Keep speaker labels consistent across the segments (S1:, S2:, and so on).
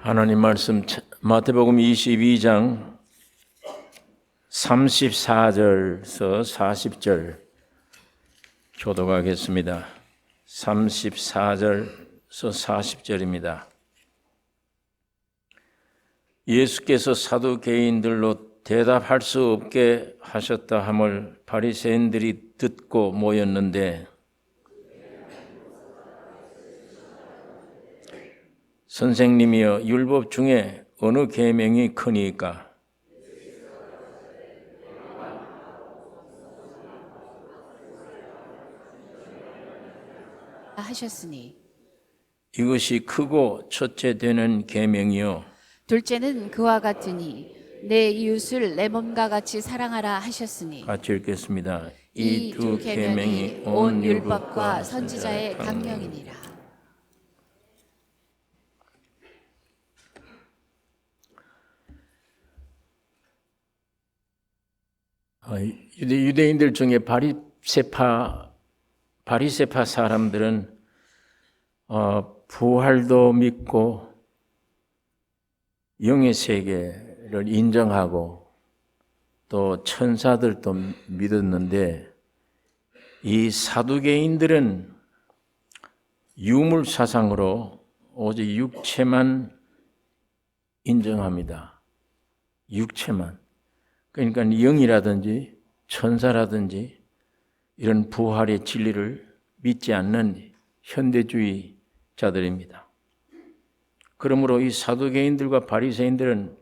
S1: 하나님 말씀 마태복음 22장 34절에서 40절 교독하겠습니다. 34절에서 40절입니다. 예수께서 사두개인들로 대답할 수 없게 하셨다 함을 바리새인들이 듣고 모였는데 선생님이여 율법 중에 어느 계명이 크니까?
S2: 하셨으니
S1: 이것이 크고 첫째 되는 계명이요
S2: 둘째는 그와 같으니 내 이웃을 내 몸과 같이 사랑하라 하셨으니.
S1: 같이 읽겠습니다.
S2: 이 두 계명이 온 율법과 선지자의 강령이니라.
S1: 유대인들 중에 바리새파 사람들은 부활도 믿고 영의 세계를 인정하고 또 천사들도 믿었는데 이 사두개인들은 유물 사상으로 오직 육체만 인정합니다. 육체만. 그러니까 영이라든지 천사라든지 이런 부활의 진리를 믿지 않는 현대주의자들입니다. 그러므로 이 사두개인들과 바리새인들은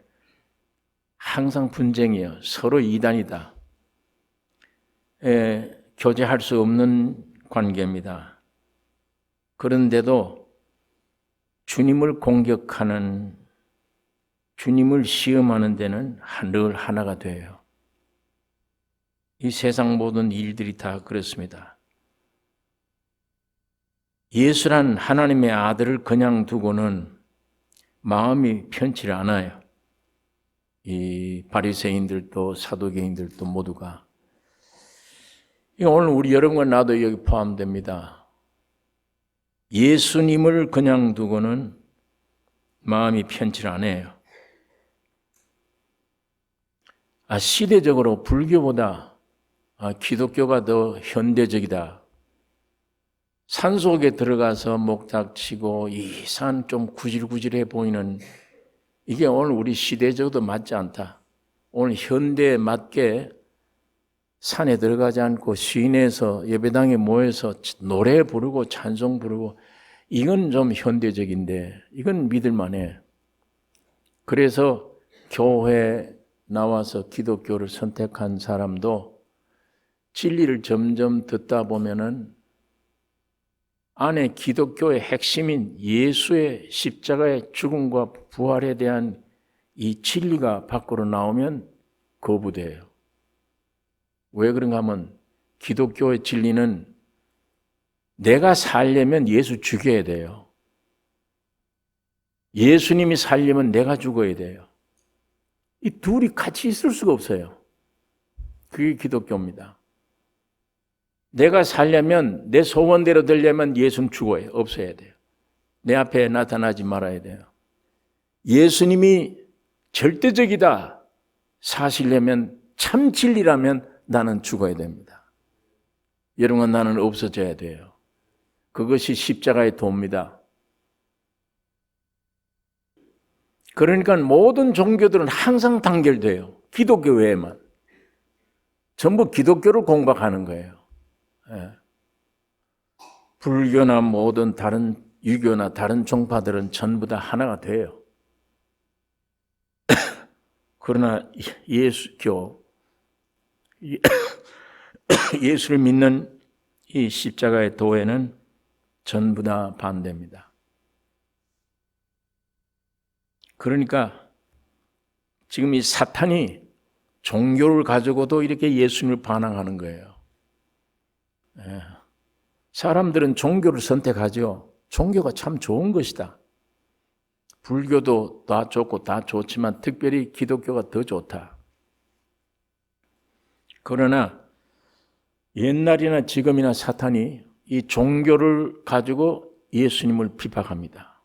S1: 항상 분쟁이에요. 서로 이단이다. 교제할 수 없는 관계입니다. 그런데도 주님을 공격하는, 주님을 시험하는 데는 늘 하나가 돼요. 이 세상 모든 일들이 다 그렇습니다. 예수란 하나님의 아들을 그냥 두고는 마음이 편치 않아요. 이 바리새인들도 사두개인들도 모두가. 오늘 우리 여러분과 나도 여기 포함됩니다. 예수님을 그냥 두고는 마음이 편치 않아요. 시대적으로 불교보다 기독교가 더 현대적이다. 산속에 들어가서 목탁 치고 이 산 좀 구질구질해 보이는 이게 오늘 우리 시대적으로 맞지 않다. 오늘 현대에 맞게 산에 들어가지 않고 시내에서 예배당에 모여서 노래 부르고 찬송 부르고 이건 좀 현대적인데 이건 믿을만해. 그래서 교회 나와서 기독교를 선택한 사람도 진리를 점점 듣다 보면은 안에 기독교의 핵심인 예수의 십자가의 죽음과 부활에 대한 이 진리가 밖으로 나오면 거부돼요. 왜 그런가 하면 기독교의 진리는 내가 살려면 예수 죽여야 돼요. 예수님이 살려면 내가 죽어야 돼요. 이 둘이 같이 있을 수가 없어요. 그게 기독교입니다. 내가 살려면 내 소원대로 되려면 예수는 죽어야 없어야 돼요. 내 앞에 나타나지 말아야 돼요. 예수님이 절대적이다 사시려면 참 진리라면 나는 죽어야 됩니다. 여러분 나는 없어져야 돼요. 그것이 십자가의 도입니다. 그러니까 모든 종교들은 항상 단결돼요. 기독교 외에만. 전부 기독교를 공박하는 거예요. 불교나 모든 다른 유교나 다른 종파들은 전부 다 하나가 돼요. 그러나 예수교, 예수를 믿는 이 십자가의 도에는 전부 다 반대입니다. 그러니까 지금 이 사탄이 종교를 가지고도 이렇게 예수님을 반항하는 거예요. 사람들은 종교를 선택하죠. 종교가 참 좋은 것이다. 불교도 다 좋고 다 좋지만 특별히 기독교가 더 좋다. 그러나 옛날이나 지금이나 사탄이 이 종교를 가지고 예수님을 비판합니다.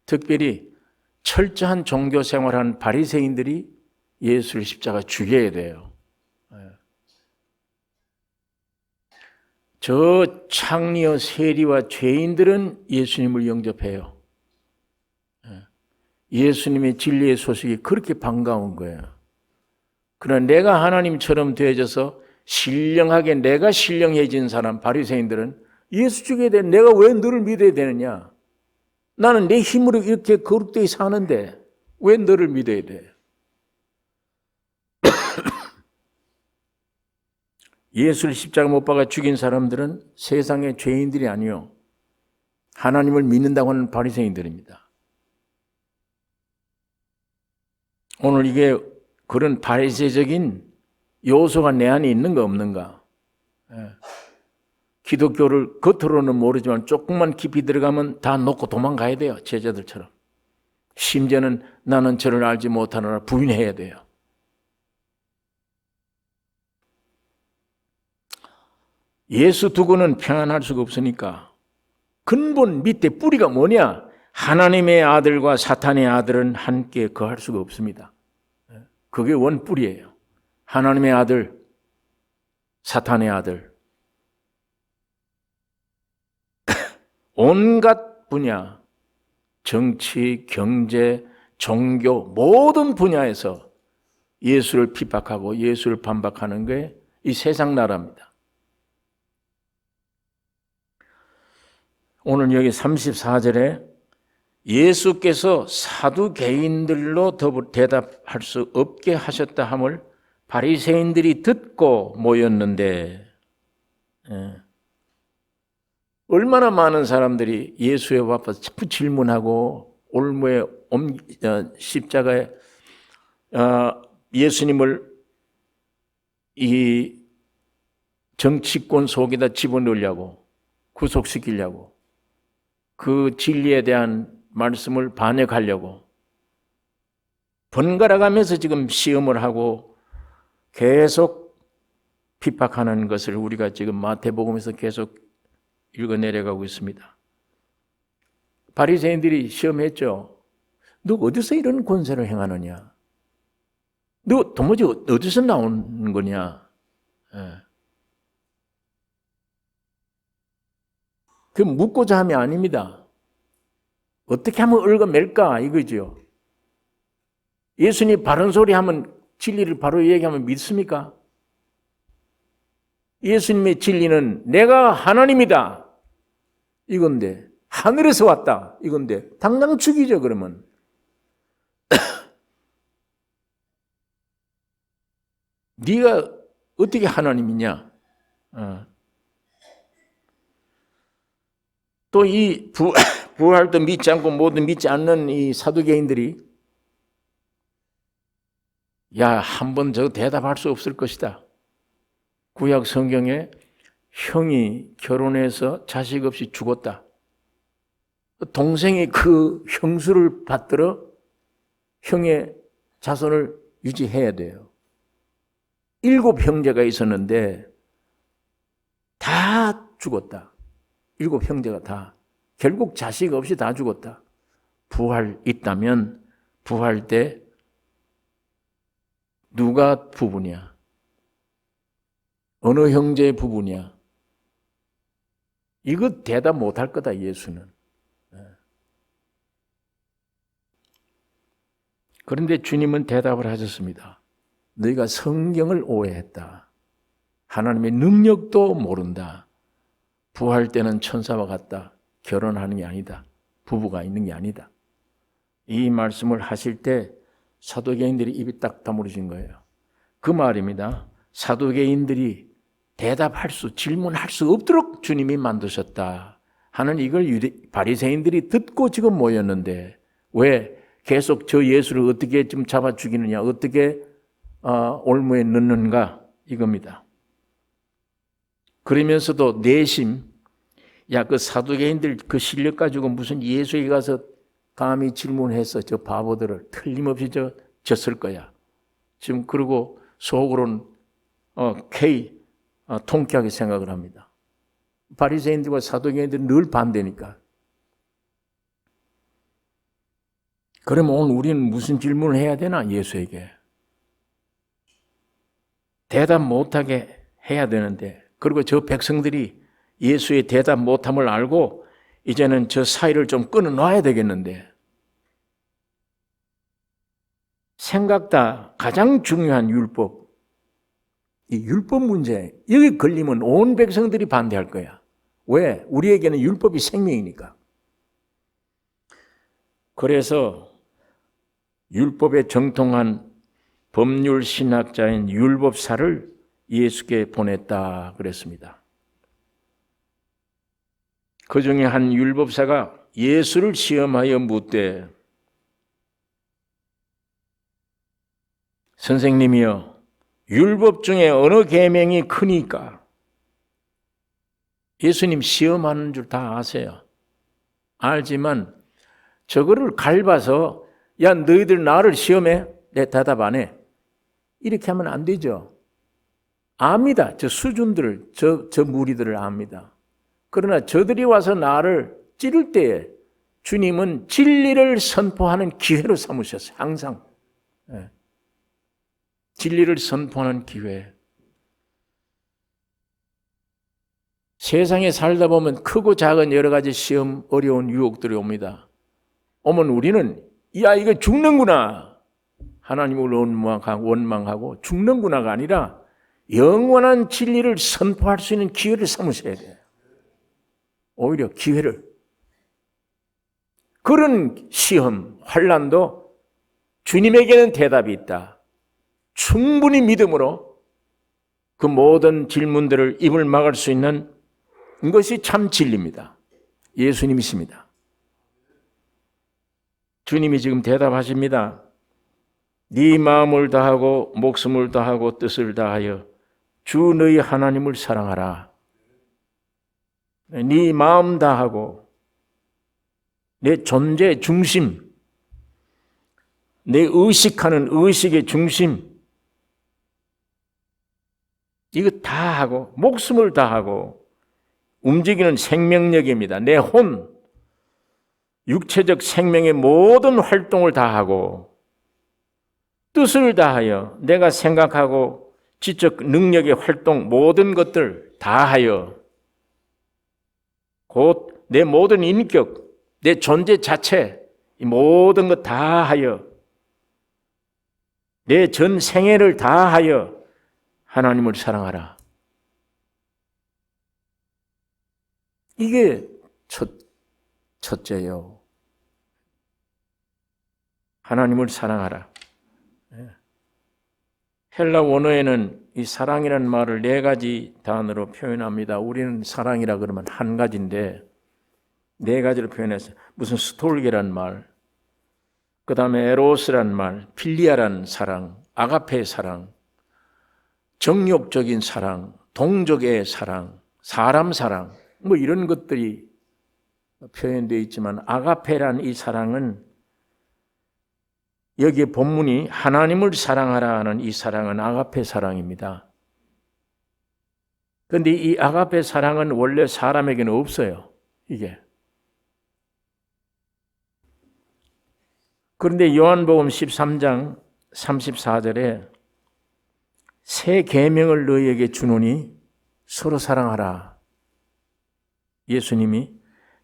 S1: 특별히 철저한 종교 생활한 바리새인들이 예수를 십자가 죽여야 돼요. 저 창리와 세리와 죄인들은 예수님을 영접해요. 예수님의 진리의 소식이 그렇게 반가운 거예요. 그러나 내가 하나님처럼 되어져서 신령하게 내가 신령해진 사람 바리새인들은 예수 죽여야 돼. 내가 왜 너를 믿어야 되느냐? 나는 내 힘으로 이렇게 거룩되게 사는데 왜 너를 믿어야 돼? 예수를 십자가 못 박아 죽인 사람들은 세상의 죄인들이 아니요 하나님을 믿는다고 하는 바리새인들입니다. 오늘 이게 그런 바리새적인 요소가 내 안에 있는가 없는가? 기독교를 겉으로는 모르지만 조금만 깊이 들어가면 다 놓고 도망가야 돼요. 제자들처럼. 심지어는 나는 저를 알지 못하노라 부인해야 돼요. 예수 두고는 평안할 수가 없으니까 근본 밑에 뿌리가 뭐냐? 하나님의 아들과 사탄의 아들은 함께 거할 수가 없습니다. 그게 원뿌리예요. 하나님의 아들, 사탄의 아들. 온갖 분야, 정치, 경제, 종교 모든 분야에서 예수를 핍박하고 예수를 반박하는 게 이 세상 나라입니다. 오늘 여기 34절에 예수께서 사두개인들로 대답할 수 없게 하셨다 함을 바리새인들이 듣고 모였는데 얼마나 많은 사람들이 예수에 와서 자꾸 질문하고 올무에 십자가에 예수님을 이 정치권 속에다 집어넣으려고 구속시키려고 그 진리에 대한 말씀을 반역하려고 번갈아 가면서 지금 시험을 하고 계속 핍박하는 것을 우리가 지금 마태복음에서 계속 읽어내려가고 있습니다. 바리새인들이 시험했죠. 너 어디서 이런 권세를 행하느냐? 너 도무지 어디서 나오는 거냐? 그 묻고자 함이 아닙니다. 어떻게 하면 얽어맬까 이거죠. 예수님 바른 소리 하면 진리를 바로 얘기하면 믿습니까? 예수님의 진리는 내가 하나님이다 이건데 하늘에서 왔다 이건데 당장 죽이죠. 그러면 네가 어떻게 하나님이냐? 또 이 부활도 믿지 않고 모두 믿지 않는 이 사두개인들이 야, 한 번 저 대답할 수 없을 것이다. 구약 성경에 형이 결혼해서 자식 없이 죽었다. 동생이 그 형수를 받들어 형의 자손을 유지해야 돼요. 7 형제가 있었는데 다 죽었다. 7 형제가 다. 결국 자식 없이 다 죽었다. 부활 있다면 부활 때 누가 부부냐? 어느 형제의 부부냐? 이거 대답 못할 거다 예수는. 그런데 주님은 대답을 하셨습니다. 너희가 성경을 오해했다. 하나님의 능력도 모른다. 부활 때는 천사와 같다. 결혼하는 게 아니다. 부부가 있는 게 아니다. 이 말씀을 하실 때 사두개인들이 입이 딱 다물어진 거예요. 그 말입니다. 사두개인들이 질문할 수 없도록 주님이 만드셨다 하는 이걸 바리새인들이 듣고 지금 모였는데 왜 계속 저 예수를 어떻게 좀 잡아 죽이느냐, 어떻게 올무에 넣는가 이겁니다. 그러면서도 내심 야, 그 사두개인들 그 실력 가지고 무슨 예수에 가서 감히 질문해서 저 바보들을 틀림없이 졌을 거야. 지금 그러고 속으로는 통쾌하게 생각을 합니다. 바리새인들과 사두개인들은 늘 반대니까. 그러면 오늘 우리는 무슨 질문을 해야 되나? 예수에게. 대답 못하게 해야 되는데, 그리고 저 백성들이 예수의 대답 못함을 알고 이제는 저 사이를 좀 끊어놔야 되겠는데, 생각다 가장 중요한 율법, 이 율법 문제, 여기 걸리면 온 백성들이 반대할 거야. 왜? 우리에게는 율법이 생명이니까. 그래서 율법에 정통한 법률 신학자인 율법사를 예수께 보냈다 그랬습니다. 그 중에 한 율법사가 예수를 시험하여 묻되, 선생님이여, 율법 중에 어느 계명이 크니까? 예수님 시험하는 줄 다 아세요. 알지만 저거를 갈봐서 야 너희들 나를 시험해? 내 대답 안 해. 이렇게 하면 안 되죠. 압니다. 저 수준들을, 저 무리들을 압니다. 그러나 저들이 와서 나를 찌를 때에 주님은 진리를 선포하는 기회로 삼으셨어요. 항상. 네. 진리를 선포하는 기회. 세상에 살다 보면 크고 작은 여러 가지 시험, 어려운 유혹들이 옵니다. 오면 우리는 야 이거 죽는구나. 하나님을 원망하고 죽는구나가 아니라 영원한 진리를 선포할 수 있는 기회를 삼으셔야 돼요. 오히려 기회를. 그런 시험, 환난도 주님에게는 대답이 있다. 충분히 믿음으로 그 모든 질문들을 입을 막을 수 있는 이것이 참 진리입니다. 예수님이십니다. 주님이 지금 대답하십니다. 네 마음을 다하고 목숨을 다하고 뜻을 다하여 주 너희 하나님을 사랑하라. 네 마음 다하고 내 존재 중심, 내 의식하는 의식의 중심, 이거 다 하고 목숨을 다하고 움직이는 생명력입니다. 내 혼, 육체적 생명의 모든 활동을 다하고 뜻을 다하여 내가 생각하고 지적 능력의 활동 모든 것들 다하여 곧 내 모든 인격, 내 존재 자체 이 모든 것 다하여 내 전 생애를 다하여 하나님을 사랑하라. 이게 첫째요. 하나님을 사랑하라. 헬라 원어에는 이 사랑이라는 말을 네 가지 단어로 표현합니다. 우리는 사랑이라 그러면 한 가지인데 네 가지로 표현해서 무슨 스톨게라는 말, 그 다음에 에로스라는 말, 필리아라는 사랑, 아가페의 사랑, 정욕적인 사랑, 동족의 사랑, 사람 사랑, 뭐 이런 것들이 표현되어 있지만 아가페라는 이 사랑은 여기에 본문이 하나님을 사랑하라 하는 이 사랑은 아가페 사랑입니다. 그런데 이 아가페 사랑은 원래 사람에게는 없어요. 이게. 그런데 요한복음 13장 34절에 새 계명을 너희에게 주노니 서로 사랑하라. 예수님이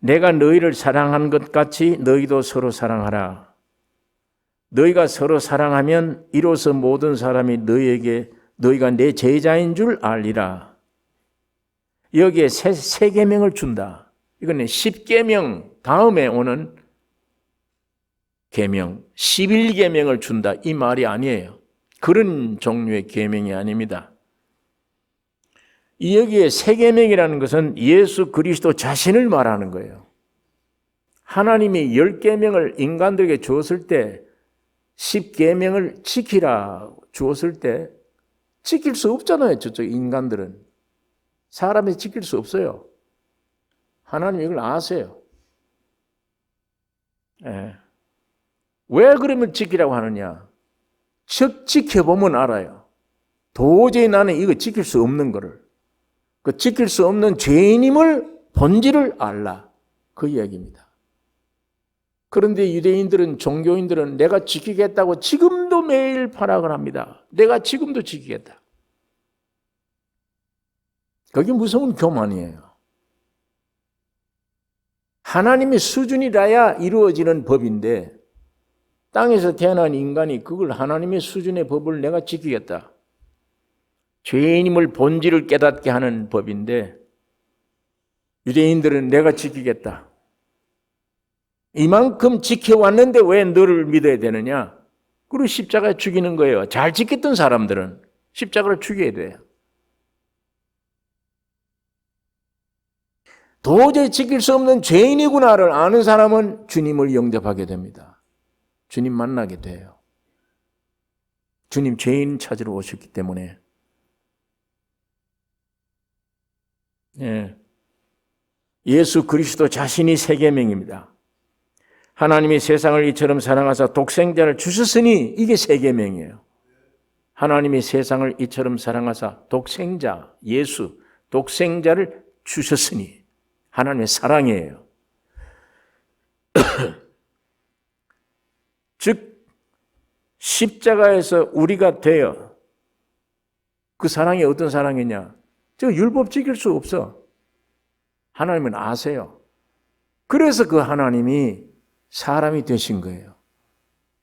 S1: 내가 너희를 사랑한 것 같이 너희도 서로 사랑하라. 너희가 서로 사랑하면 이로써 모든 사람이 너희가 내 제자인 줄 알리라. 여기에 새 계명을 준다. 이거는 10계명 다음에 오는 계명, 11계명을 준다. 이 말이 아니에요. 그런 종류의 계명이 아닙니다. 여기에 새 계명이라는 것은 예수 그리스도 자신을 말하는 거예요. 하나님이 10계명을 인간들에게 주었을 때 10계명을 지키라 주었을 때 지킬 수 없잖아요. 저쪽 인간들은. 사람이 지킬 수 없어요. 하나님 이걸 아세요. 예. 왜 그러면 지키라고 하느냐? 지켜보면 알아요. 도저히 나는 이거 지킬 수 없는 거를. 그 지킬 수 없는 죄인임을 본질을 알라. 그 이야기입니다. 그런데 유대인들은, 종교인들은 내가 지키겠다고 지금도 매일 발악을 합니다. 내가 지금도 지키겠다. 그게 무서운 교만이에요. 하나님의 수준이라야 이루어지는 법인데 땅에서 태어난 인간이 그걸 하나님의 수준의 법을 내가 지키겠다. 죄인임을 본질을 깨닫게 하는 법인데 유대인들은 내가 지키겠다. 이만큼 지켜왔는데 왜 너를 믿어야 되느냐? 그리고 십자가에 죽이는 거예요. 잘 지켰던 사람들은 십자가를 죽여야 돼요. 도저히 지킬 수 없는 죄인이구나를 아는 사람은 주님을 영접하게 됩니다. 주님 만나게 돼요. 주님 죄인 찾으러 오셨기 때문에. 예수 그리스도 자신이 세 계명입니다. 하나님이 세상을 이처럼 사랑하사 독생자를 주셨으니 이게 세 계명이에요. 하나님이 세상을 이처럼 사랑하사 독생자, 예수, 독생자를 주셨으니 하나님의 사랑이에요. 즉 십자가에서 우리가 되어 그 사랑이 어떤 사랑이냐? 저 율법 지킬 수 없어. 하나님은 아세요. 그래서 그 하나님이 사람이 되신 거예요.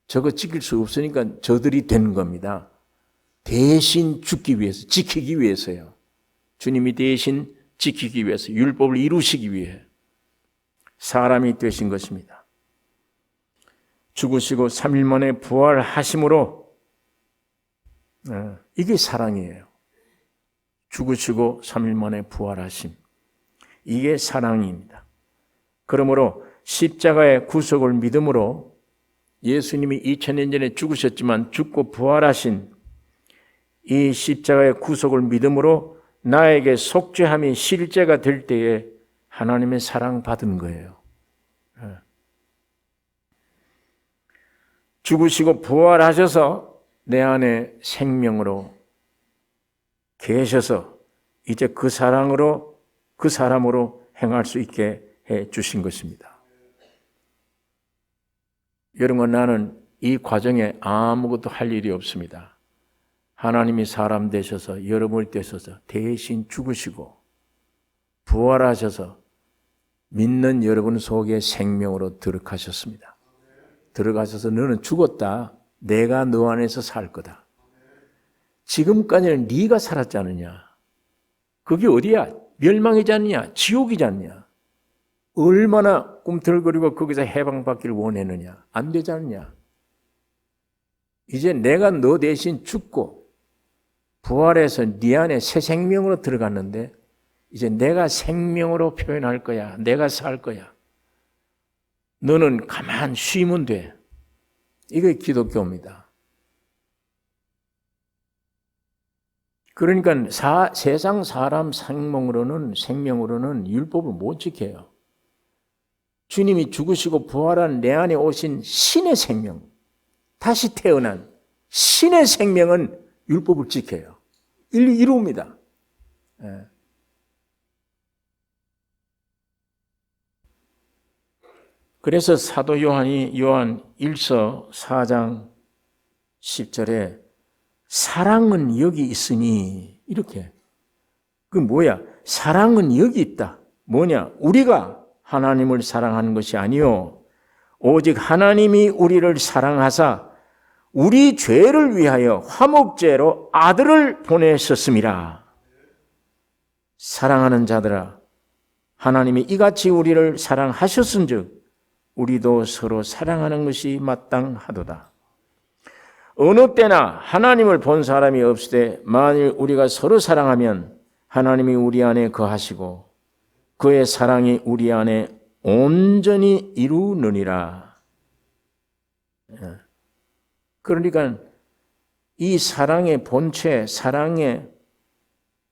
S1: 저거 지킬 수 없으니까 저들이 된 겁니다. 대신 죽기 위해서, 지키기 위해서요. 주님이 대신 지키기 위해서, 율법을 이루시기 위해 사람이 되신 것입니다. 죽으시고 3일 만에 부활하심으로 이게 사랑이에요. 죽으시고 3일 만에 부활하심. 이게 사랑입니다. 그러므로 십자가의 구속을 믿음으로 예수님이 2000년 전에 죽으셨지만 죽고 부활하신 이 십자가의 구속을 믿음으로 나에게 속죄함이 실제가 될 때에 하나님의 사랑 받은 거예요. 죽으시고 부활하셔서 내 안에 생명으로 계셔서 이제 그 사랑으로 그 사람으로 행할 수 있게 해 주신 것입니다. 여러분, 나는 이 과정에 아무것도 할 일이 없습니다. 하나님이 사람 되셔서 여러분을 떼셔서 대신 죽으시고 부활하셔서 믿는 여러분 속에 생명으로 들어가셨습니다. 들어가셔서 너는 죽었다. 내가 너 안에서 살 거다. 지금까지는 네가 살았지 않느냐. 그게 어디야? 멸망이지 않느냐? 지옥이지 않느냐? 얼마나 꿈틀거리고 거기서 해방받기를 원했느냐? 안 되지 않느냐? 이제 내가 너 대신 죽고 부활해서 네 안에 새 생명으로 들어갔는데 이제 내가 생명으로 표현할 거야. 내가 살 거야. 너는 가만 쉬면 돼. 이게 기독교입니다. 그러니까 세상 사람 생명으로는 율법을 못 지켜요. 주님이 죽으시고 부활한 내 안에 오신 신의 생명, 다시 태어난 신의 생명은 율법을 지켜요. 이루입니다. 그래서 사도 요한이 요한 1서 4장 10절에 사랑은 여기 있으니 이렇게. 그 뭐야? 사랑은 여기 있다. 뭐냐? 우리가 하나님을 사랑하는 것이 아니요 오직 하나님이 우리를 사랑하사 우리 죄를 위하여 화목제로 아들을 보내셨음이라. 사랑하는 자들아, 하나님이 이같이 우리를 사랑하셨은즉 우리도 서로 사랑하는 것이 마땅하도다. 어느 때나 하나님을 본 사람이 없으되 만일 우리가 서로 사랑하면 하나님이 우리 안에 거하시고 그의 사랑이 우리 안에 온전히 이루느니라. 그러니까 이 사랑의 본체, 사랑의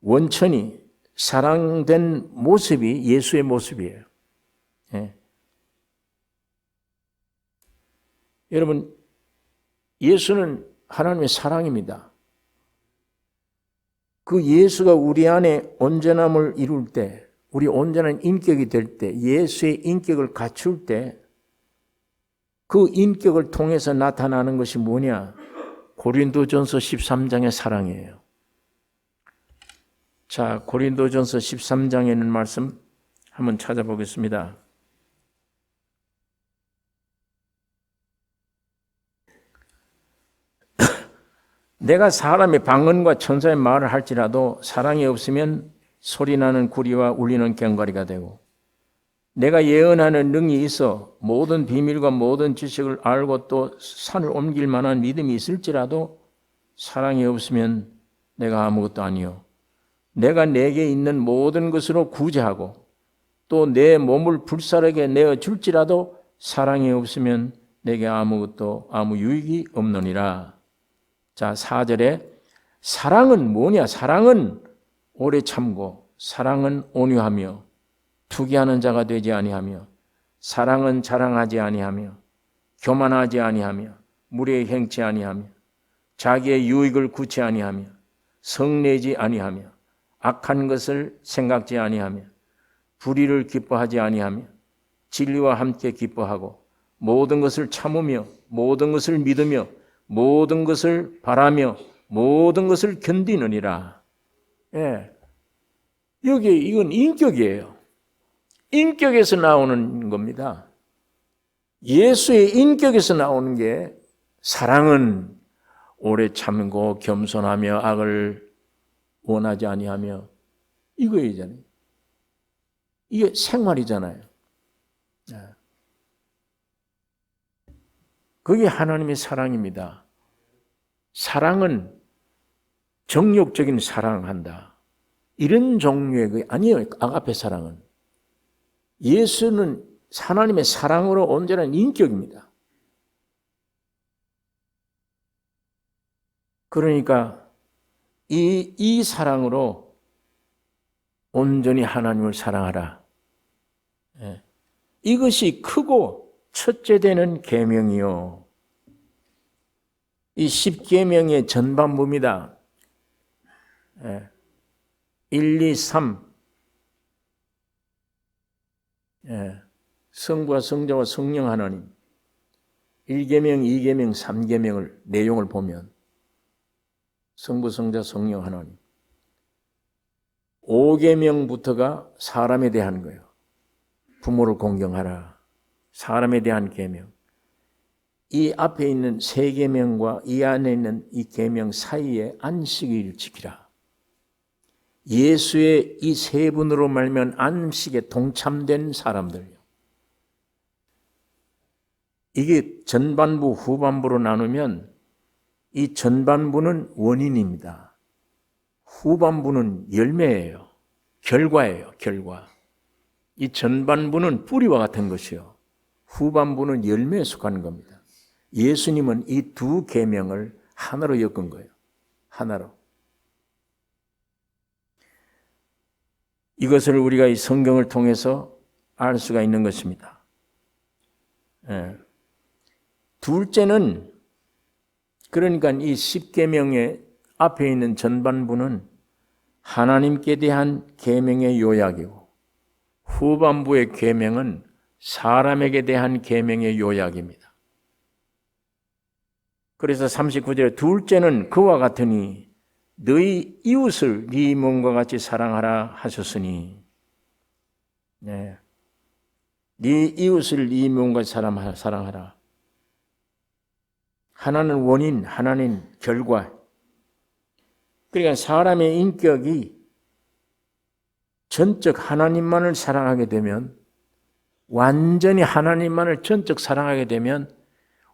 S1: 원천이 사랑된 모습이 예수의 모습이에요. 여러분, 예수는 하나님의 사랑입니다. 그 예수가 우리 안에 온전함을 이룰 때, 우리 온전한 인격이 될 때, 예수의 인격을 갖출 때 그 인격을 통해서 나타나는 것이 뭐냐? 고린도전서 13장의 사랑이에요. 자, 고린도전서 13장에 있는 말씀 한번 찾아보겠습니다. 내가 사람의 방언과 천사의 말을 할지라도 사랑이 없으면 소리나는 구리와 울리는 꽹과리가 되고, 내가 예언하는 능이 있어 모든 비밀과 모든 지식을 알고 또 산을 옮길 만한 믿음이 있을지라도 사랑이 없으면 내가 아무것도 아니요. 내가 내게 있는 모든 것으로 구제하고 또 내 몸을 불사르게 내어 줄지라도 사랑이 없으면 내게 아무것도 아무 유익이 없느니라. 자, 4절에 사랑은 뭐냐? 사랑은 오래 참고 사랑은 온유하며 투기하는 자가 되지 아니하며 사랑은 자랑하지 아니하며 교만하지 아니하며 무례히 행치 아니하며 자기의 유익을 구치 아니하며 성내지 아니하며 악한 것을 생각지 아니하며 불의를 기뻐하지 아니하며 진리와 함께 기뻐하고 모든 것을 참으며 모든 것을 믿으며 모든 것을 바라며 모든 것을 견디느니라. 예. 여기 이건 인격이에요. 인격에서 나오는 겁니다. 예수의 인격에서 나오는 게 사랑은 오래 참고 겸손하며 악을 원하지 아니하며 이거이잖아요. 이게 생활이잖아요. 그게 하나님의 사랑입니다. 사랑은 정욕적인 사랑한다. 이런 종류의 그 아니에요. 아가페 사랑은. 예수는 하나님의 사랑으로 온전한 인격입니다. 그러니까 이 사랑으로 온전히 하나님을 사랑하라. 예. 이것이 크고 첫째 되는 계명이요. 이 10계명의 전반부입니다. 1, 2, 3. 성부와 성자와 성령 하나님. 1계명, 2계명, 3계명을 내용을 보면 성부, 성자, 성령 하나님. 5계명부터가 사람에 대한 거예요. 부모를 공경하라. 사람에 대한 계명. 이 앞에 있는 3계명과 이 안에 있는 이 계명 사이에 안식일을 지키라. 예수의 이 세 분으로 말면 안식에 동참된 사람들이요. 이게 전반부, 후반부로 나누면 이 전반부는 원인입니다. 후반부는 열매예요. 결과예요. 결과. 이 전반부는 뿌리와 같은 것이요. 후반부는 열매에 속하는 겁니다. 예수님은 이 두 계명을 하나로 엮은 거예요. 하나로. 이것을 우리가 이 성경을 통해서 알 수가 있는 것입니다. 둘째는 그러니까 이 10계명의 앞에 있는 전반부는 하나님께 대한 계명의 요약이고 후반부의 계명은 사람에게 대한 계명의 요약입니다. 그래서 39절에 둘째는 그와 같으니 너희 이웃을 네 몸과 같이 사랑하라 하셨으니 네 이웃을 네 몸과 같이 사랑하라. 하나는 원인, 하나는 결과. 그러니까 사람의 인격이 전적 하나님만을 사랑하게 되면 완전히 하나님만을 전적 사랑하게 되면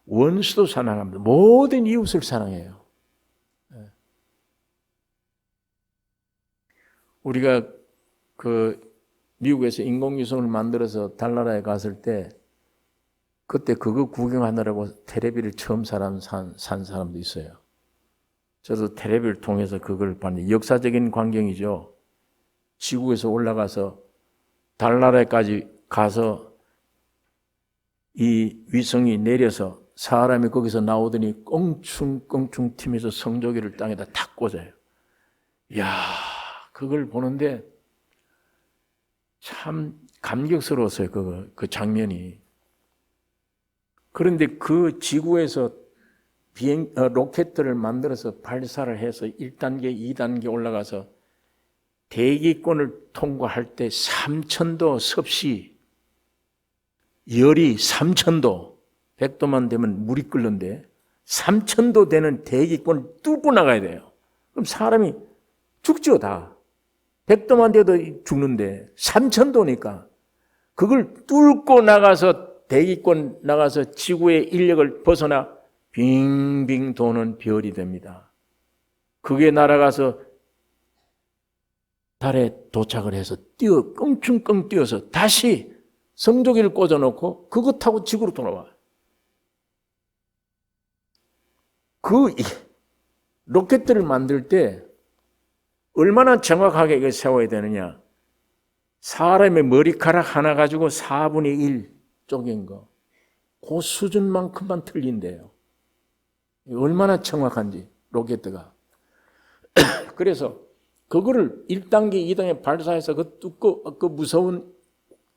S1: 원수도 사랑합니다. 모든 이웃을 사랑해요. 우리가 미국에서 인공위성을 만들어서 달나라에 갔을 때 그때 그거 구경하느라고 텔레비를 처음 산 사람도 있어요. 저도 텔레비를 통해서 그걸 봤는데 역사적인 광경이죠. 지구에서 올라가서 달나라에까지 가서 이 위성이 내려서 사람이 거기서 나오더니 껑충껑충 튀면서 성조기를 땅에다 탁 꽂아요. 이야, 그걸 보는데 참 감격스러웠어요. 그 장면이. 그런데 그 지구에서 로켓들을 만들어서 발사를 해서 1단계, 2단계 올라가서 대기권을 통과할 때 3,000도 섭씨, 열이 3,000도, 100도만 되면 물이 끓는데 3,000도 되는 대기권을 뚫고 나가야 돼요. 그럼 사람이 죽죠, 다. 100도만 돼도 죽는데 3,000도니까 그걸 뚫고 나가서 대기권 나가서 지구의 인력을 벗어나 빙빙 도는 별이 됩니다. 그게 날아가서 달에 도착을 해서 껑충껑 뛰어서 다시 성조기를 꽂아놓고 그거 타고 지구로 돌아와요. 그 로켓들을 만들 때 얼마나 정확하게 이걸 세워야 되느냐. 사람의 머리카락 하나 가지고 4분의 1 쪼갠 거. 그 수준만큼만 틀린대요. 얼마나 정확한지, 로켓가. 그래서 그거를 1단계, 2단계 발사해서 그 무서운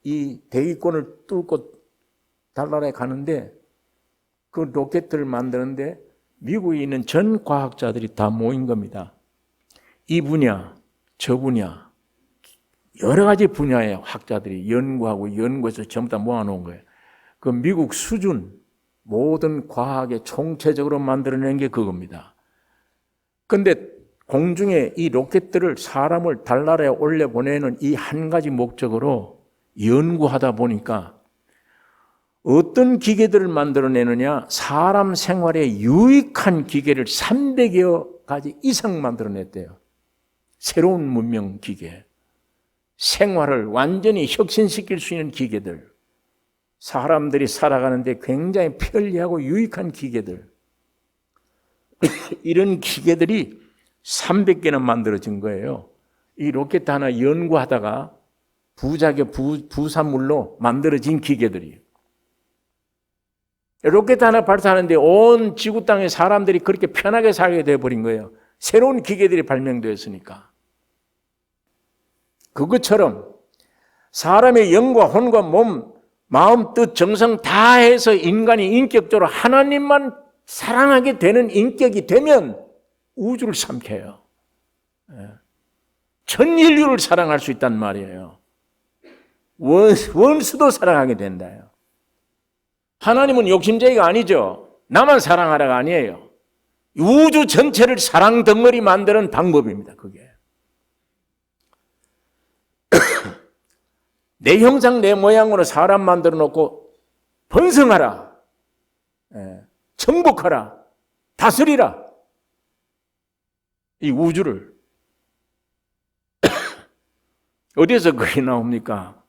S1: 이 대기권을 뚫고 달나라에 가는데 그 로켓들을 만드는데 미국에 있는 전 과학자들이 다 모인 겁니다. 이 분야, 저 분야, 여러 가지 분야의 학자들이 연구하고 연구해서 전부 다 모아놓은 거예요. 그 미국 수준, 모든 과학에 총체적으로 만들어낸 게 그겁니다. 그런데 공중에 이 로켓들을 사람을 달나라에 올려보내는 이 한 가지 목적으로 연구하다 보니까 어떤 기계들을 만들어내느냐, 사람 생활에 유익한 기계를 300여 가지 이상 만들어냈대요. 새로운 문명 기계, 생활을 완전히 혁신시킬 수 있는 기계들, 사람들이 살아가는데 굉장히 편리하고 유익한 기계들, 이런 기계들이 300개나 만들어진 거예요. 이 로켓 하나 연구하다가 부작용, 부산물로 만들어진 기계들이에요. 로켓 하나 발사하는데 온 지구 땅에 사람들이 그렇게 편하게 살게 되어버린 거예요. 새로운 기계들이 발명되었으니까. 그것처럼 사람의 영과 혼과 몸, 마음, 뜻, 정성 다 해서 인간이 인격적으로 하나님만 사랑하게 되는 인격이 되면 우주를 삼켜요. 전 인류를 사랑할 수 있단 말이에요. 원수도 사랑하게 된다요. 하나님은 욕심쟁이가 아니죠. 나만 사랑하라가 아니에요. 우주 전체를 사랑 덩어리 만드는 방법입니다. 그게. 내 형상 내 모양으로 사람 만들어 놓고 번성하라, 정복하라, 다스리라. 이 우주를. 어디에서 그게 나옵니까?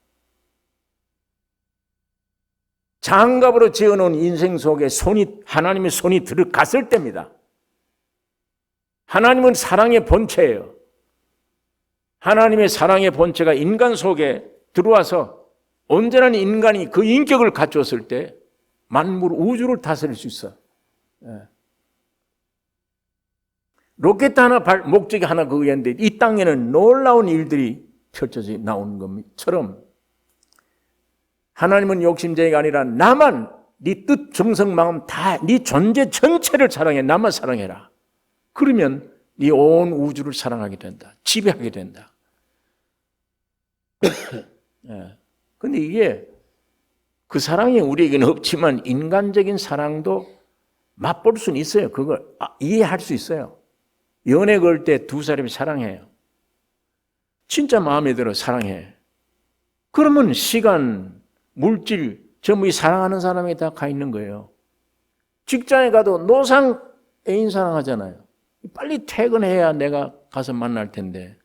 S1: 장갑으로 지어놓은 인생 속에 하나님의 손이 들어갔을 때입니다. 하나님은 사랑의 본체예요. 하나님의 사랑의 본체가 인간 속에 들어와서 온전한 인간이 그 인격을 갖췄을 때 만물 우주를 다스릴 수 있어. 로켓 하나 목적이 하나 그거였는데 이 땅에는 놀라운 일들이 펼쳐져 나오는 것처럼 하나님은 욕심쟁이가 아니라 나만 네 뜻, 정성, 마음 다 네 존재 전체를 사랑해. 나만 사랑해라. 그러면 네 온 우주를 사랑하게 된다. 지배하게 된다. 근데 이게 그 사랑이 우리에게는 없지만 인간적인 사랑도 맛볼 수는 있어요. 그걸 이해할 수 있어요. 연애 걸 때 두 사람이 사랑해요. 진짜 마음에 들어 사랑해. 그러면 시간, 물질, 전부 이 사랑하는 사람이 다 가 있는 거예요. 직장에 가도 노상 애인 사랑하잖아요. 빨리 퇴근해야 내가 가서 만날 텐데.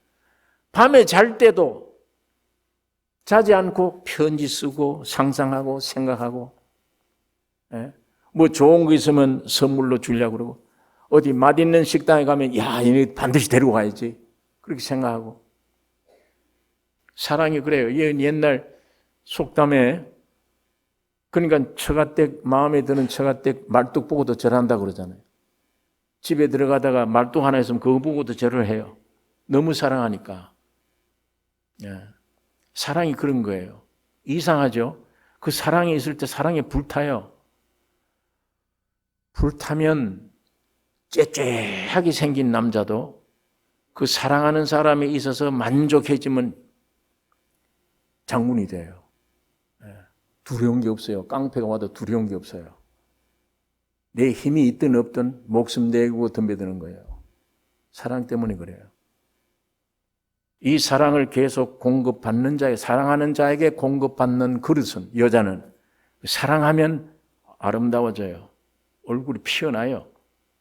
S1: 밤에 잘 때도 자지 않고 편지 쓰고 상상하고 생각하고, 뭐 좋은 거 있으면 선물로 주려고 그러고, 어디 맛있는 식당에 가면 야, 얘 반드시 데리고 가야지. 그렇게 생각하고. 사랑이 그래요. 옛날 속담에 그러니까 처가댁 마음에 드는 처가댁 말뚝 보고도 절한다 그러잖아요. 집에 들어가다가 말뚝 하나 있으면 그거 보고도 절을 해요. 너무 사랑하니까. 사랑이 그런 거예요. 이상하죠? 그 사랑이 있을 때 사랑에 불타요. 불타면 쬐쬐하게 생긴 남자도 그 사랑하는 사람에 있어서 만족해지면 장군이 돼요. 두려운 게 없어요. 깡패가 와도 두려운 게 없어요. 내 힘이 있든 없든 목숨 내고 덤벼드는 거예요. 사랑 때문에 그래요. 이 사랑을 계속 공급받는 자에, 사랑하는 자에게 공급받는 그릇은, 여자는 사랑하면 아름다워져요. 얼굴이 피어나요.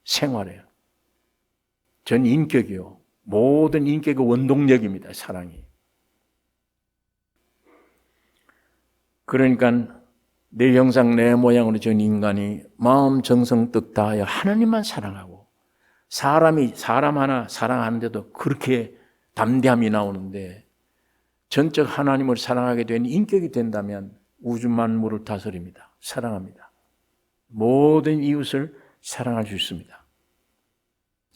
S1: 생활해요. 전 인격이요. 모든 인격의 원동력입니다. 사랑이. 그러니까 내 형상 내 모양으로 전 인간이 마음 정성 뜻 다하여 하나님만 사랑하고, 사람이 사람 하나 사랑하는데도 그렇게 담대함이 나오는데, 전적 하나님을 사랑하게 된 인격이 된다면 우주 만물을 다스립니다. 사랑합니다. 모든 이웃을 사랑할 수 있습니다.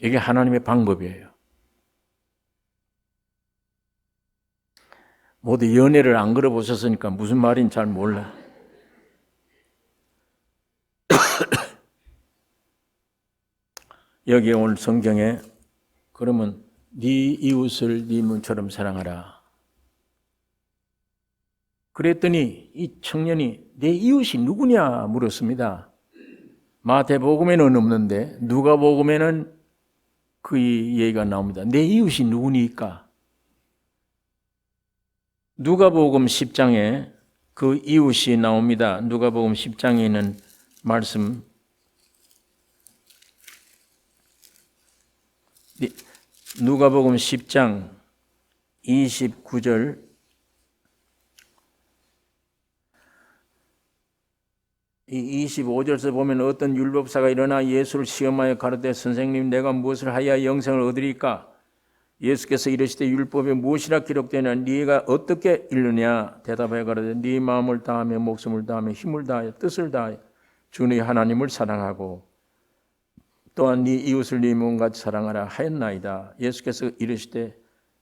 S1: 이게 하나님의 방법이에요. 모두 연애를 안 걸어보셨으니까 무슨 말인지 잘 몰라. 여기 오늘 성경에 그러면 네 이웃을 네 몸처럼 사랑하라. 그랬더니 이 청년이 내 이웃이 누구냐 물었습니다. 마태복음에는 없는데 누가복음에는 그 얘기가 나옵니다. 내 이웃이 누구니까? 누가복음 10장에 그 이웃이 나옵니다. 누가복음 10장에 있는 말씀, 누가복음 10장 29절, 이 25절에서 보면 어떤 율법사가 일어나 예수를 시험하여 가르되 선생님 내가 무엇을 하여야 영생을 얻으리까? 예수께서 이르시되 율법에 무엇이라 기록되냐 네가 어떻게 읽느냐? 대답하여 가르되 네 마음을 다하며 목숨을 다하며 힘을 다하여 뜻을 다하여 주 네 하나님을 사랑하고 또한 네 이웃을 네 몸같이 사랑하라 하였나이다. 예수께서 이르시되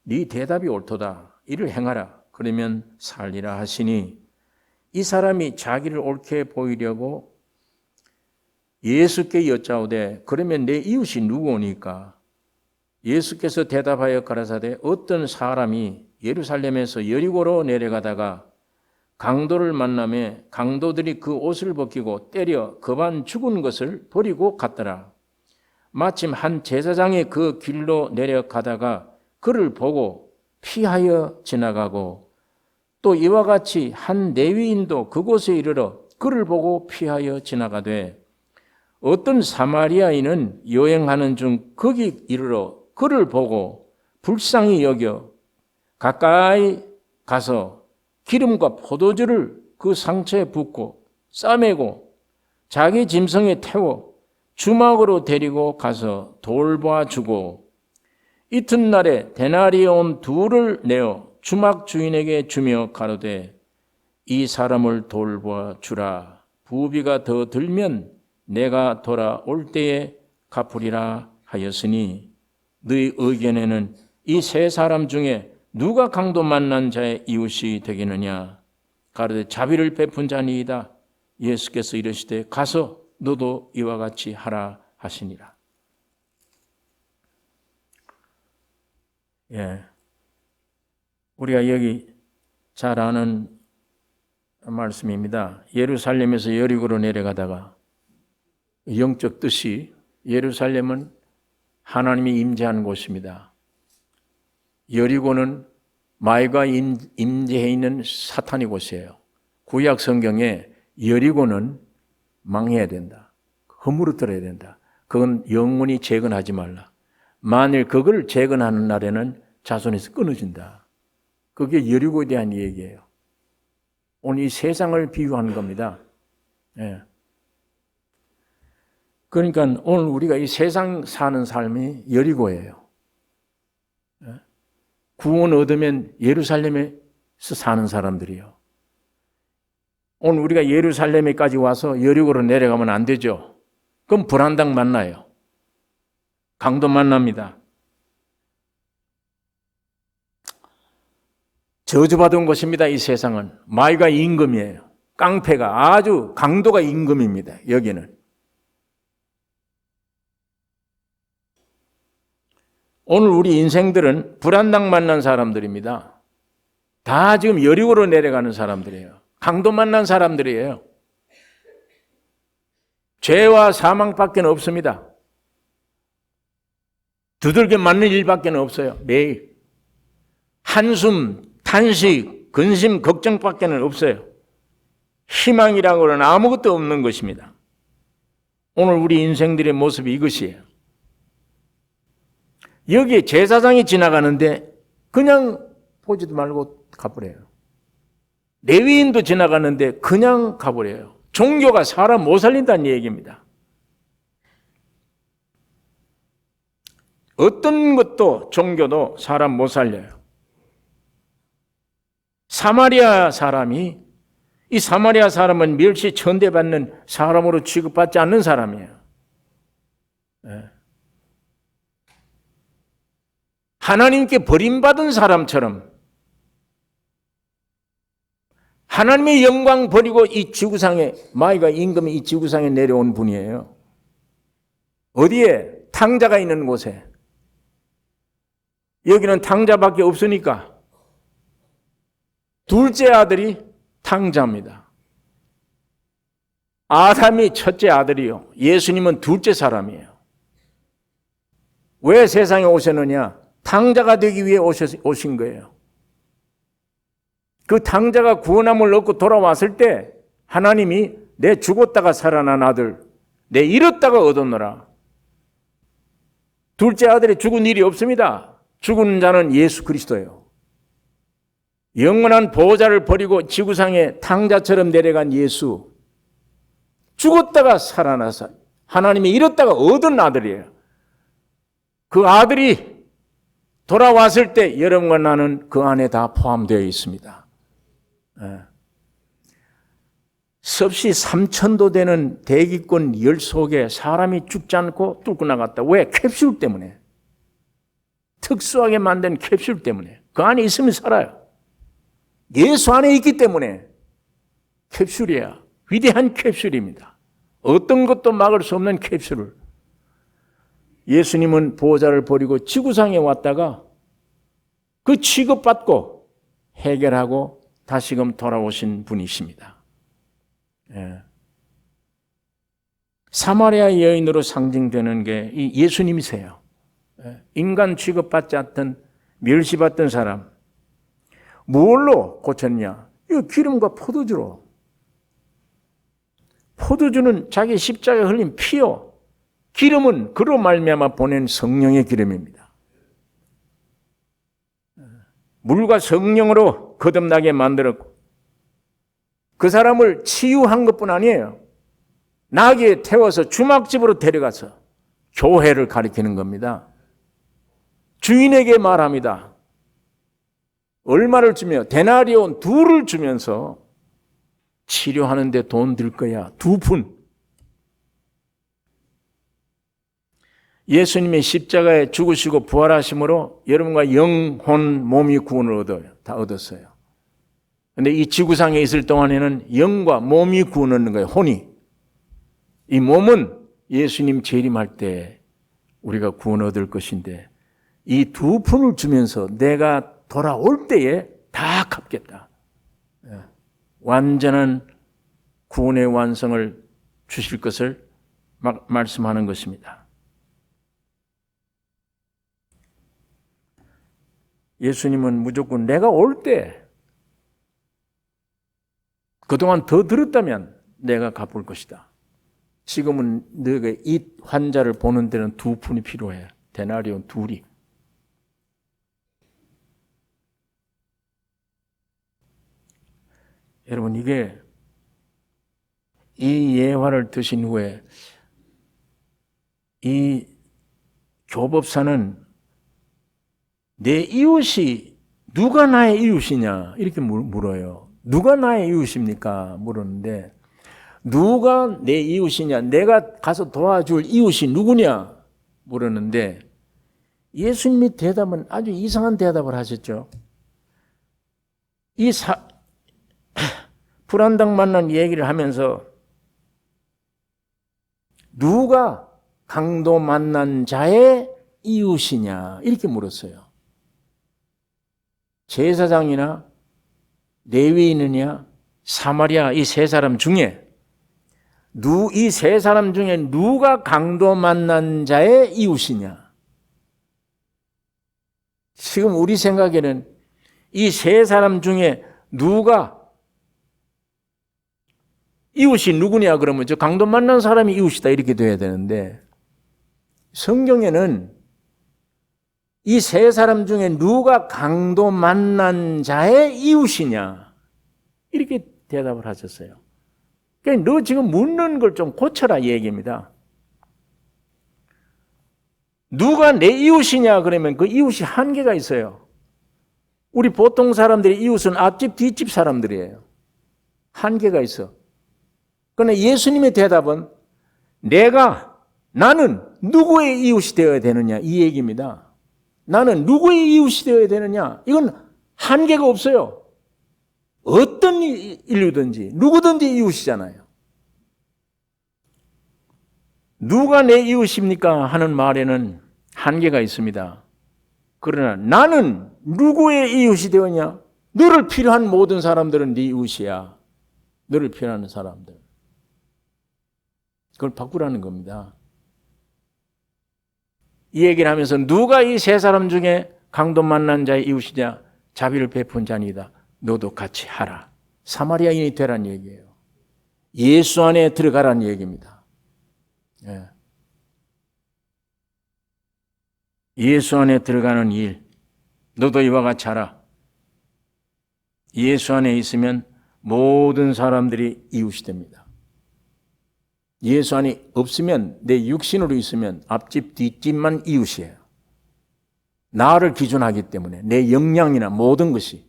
S1: 네 대답이 옳도다. 이를 행하라. 그러면 살리라 하시니, 이 사람이 자기를 옳게 보이려고 예수께 여짜오되 그러면 내 이웃이 누구오니까? 예수께서 대답하여 가라사대 어떤 사람이 예루살렘에서 여리고로 내려가다가 강도를 만나매 강도들이 그 옷을 벗기고 때려 거반 죽은 것을 버리고 갔더라. 마침 한 제사장이 그 길로 내려가다가 그를 보고 피하여 지나가고, 또 이와 같이 한 레위인도 그곳에 이르러 그를 보고 피하여 지나가되, 어떤 사마리아인은 여행하는 중 거기 이르러 그를 보고 불쌍히 여겨 가까이 가서 기름과 포도주를 그 상처에 붓고 싸매고 자기 짐승에 태워 주막으로 데리고 가서 돌봐주고, 이튿날에 데나리온 둘을 내어 주막 주인에게 주며 가로되 이 사람을 돌봐주라. 부비가 더 들면 내가 돌아올 때에 갚으리라 하였으니, 너희 의견에는 이 세 사람 중에 누가 강도 만난 자의 이웃이 되겠느냐? 가로되 자비를 베푼 자니이다. 예수께서 이르시되 가서 너도 이와 같이 하라 하시니라. 우리가 여기 잘 아는 말씀입니다. 예루살렘에서 여리고로 내려가다가 영적 뜻이, 예루살렘은 하나님이 임재하는 곳입니다. 여리고는 말과 임재해 있는 사탄의 곳이에요. 구약 성경에 여리고는 망해야 된다. 허물어뜨려야 된다. 그건 영원히 재건하지 말라. 만일 그걸 재건하는 날에는 자손에서 끊어진다. 그게 여리고에 대한 얘기예요. 오늘 이 세상을 비유하는 겁니다. 그러니까 오늘 우리가 이 세상 사는 삶이 여리고예요. 구원 얻으면 예루살렘에서 사는 사람들이요. 오늘 우리가 예루살렘에까지 와서 여리고로 내려가면 안 되죠. 그럼 불안당 만나요. 강도 만납니다. 저주받은 곳입니다. 이 세상은 말과 임금이에요. 깡패가, 아주 강도가 임금입니다. 여기는 오늘 우리 인생들은 불안당 만난 사람들입니다. 다 지금 여리고로 내려가는 사람들이에요. 강도 만난 사람들이에요. 죄와 사망밖에 없습니다. 두들겨 맞는 일밖에 없어요. 매일. 한숨, 탄식, 근심, 걱정밖에 없어요. 희망이라고는 아무것도 없는 것입니다. 오늘 우리 인생들의 모습이 이것이에요. 여기에 제사장이 지나가는데 그냥 보지도 말고 가버려요. 레위인도 지나가는데 그냥 가버려요. 종교가 사람 못 살린다는 얘기입니다. 어떤 것도 종교도 사람 못 살려요. 사마리아 사람이, 이 사마리아 사람은 멸시 천대받는 사람으로 취급받지 않는 사람이에요. 하나님께 버림받은 사람처럼 하나님의 영광 버리고 이 지구상에, 마귀가 임금이 이 지구상에 내려온 분이에요. 어디에? 탕자가 있는 곳에. 여기는 탕자밖에 없으니까 둘째 아들이 탕자입니다. 아담이 첫째 아들이요. 예수님은 둘째 사람이에요. 왜 세상에 오셨느냐? 탕자가 되기 위해 오신 거예요. 그 탕자가 구원함을 얻고 돌아왔을 때 하나님이 내 죽었다가 살아난 아들, 내 잃었다가 얻었노라. 둘째 아들이 죽은 일이 없습니다. 죽은 자는 예수 그리스도예요. 영원한 보호자를 버리고 지구상에 탕자처럼 내려간 예수, 죽었다가 살아나서 하나님이 잃었다가 얻은 아들이에요. 그 아들이 돌아왔을 때 여러분과 나는 그 안에 다 포함되어 있습니다. 섭씨 3,000도 되는 대기권 열 속에 사람이 죽지 않고 뚫고 나갔다. 왜? 캡슐 때문에. 특수하게 만든 캡슐 때문에. 그 안에 있으면 살아요. 예수 안에 있기 때문에 캡슐이야. 위대한 캡슐입니다. 어떤 것도 막을 수 없는 캡슐을. 예수님은 보호자를 버리고 지구상에 왔다가 그 취급받고 해결하고 다시금 돌아오신 분이십니다. 사마리아 여인으로 상징되는 게 이 예수님이세요. 인간 취급받지 않던 멸시받던 사람. 뭘로 고쳤냐? 이 기름과 포도주로. 포도주는 자기 십자가에 흘린 피요. 기름은 그로 말미암아 보낸 성령의 기름입니다. 물과 성령으로 거듭나게 만들었고 그 사람을 치유한 것뿐 아니에요. 나귀에 태워서 주막집으로 데려가서 교회를 가리키는 겁니다. 주인에게 말합니다. 얼마를 주며 데나리온 2를 주면서 치료하는데 돈 들 거야. 2푼. 예수님의 십자가에 죽으시고 부활하심으로 여러분과 영혼, 몸이 구원을 얻어요. 다 얻었어요. 그런데 이 지구상에 있을 동안에는 영과 몸이 구원 얻는 거예요. 혼이. 이 몸은 예수님 재림할 때 우리가 구원 얻을 것인데 이 2푼을 주면서 내가 돌아올 때에 다 갚겠다. 완전한 구원의 완성을 주실 것을 말씀하는 것입니다. 예수님은 무조건 내가 올 때 그동안 더 들었다면 내가 갚을 것이다. 지금은 너에게 이 환자를 보는 데는 2푼이 필요해. 데나리온 2이. 여러분 이게 이 예화를 드신 후에 이 교법사는 내 이웃이 누가 나의 이웃이냐 이렇게 물어요. 누가 나의 이웃입니까? 물었는데 누가 내 이웃이냐? 내가 가서 도와줄 이웃이 누구냐? 물었는데 예수님이 대답은 아주 이상한 대답을 하셨죠. 이 불안당 만난 얘기를 하면서 누가 강도 만난 자의 이웃이냐 이렇게 물었어요. 제사장이나 레위인이냐 사마리아 이 세 사람 중에 이 세 사람 중에 누가 강도 만난 자의 이웃이냐? 지금 우리 생각에는 이 세 사람 중에 누가 이웃이 누구냐 그러면 저 강도 만난 사람이 이웃이다 이렇게 돼야 되는데 성경에는 이 세 사람 중에 누가 강도 만난 자의 이웃이냐 이렇게 대답을 하셨어요. 그러니까 너 지금 묻는 걸 좀 고쳐라 이 얘기입니다. 누가 내 이웃이냐 그러면 그 이웃이 한계가 있어요. 우리 보통 사람들의 이웃은 앞집 뒷집 사람들이에요. 한계가 있어. 그러나 예수님의 대답은 나는 누구의 이웃이 되어야 되느냐 이 얘기입니다. 나는 누구의 이웃이 되어야 되느냐 이건 한계가 없어요. 어떤 인류든지 누구든지 이웃이잖아요. 누가 내 이웃입니까 하는 말에는 한계가 있습니다. 그러나 나는 누구의 이웃이 되었냐? 너를 필요한 모든 사람들은 네 이웃이야. 너를 필요한 사람들. 그걸 바꾸라는 겁니다. 이 얘기를 하면서 누가 이 세 사람 중에 강도 만난 자의 이웃이냐? 자비를 베푼 자니다. 너도 같이 하라. 사마리아인이 되란 얘기예요. 예수 안에 들어가란 얘기입니다. 예. 예수 안에 들어가는 일, 너도 이와 같이 하라. 예수 안에 있으면 모든 사람들이 이웃이 됩니다. 예수 안에 없으면 내 육신으로 있으면 앞집 뒷집만 이웃이에요. 나를 기준하기 때문에 내 역량이나 모든 것이.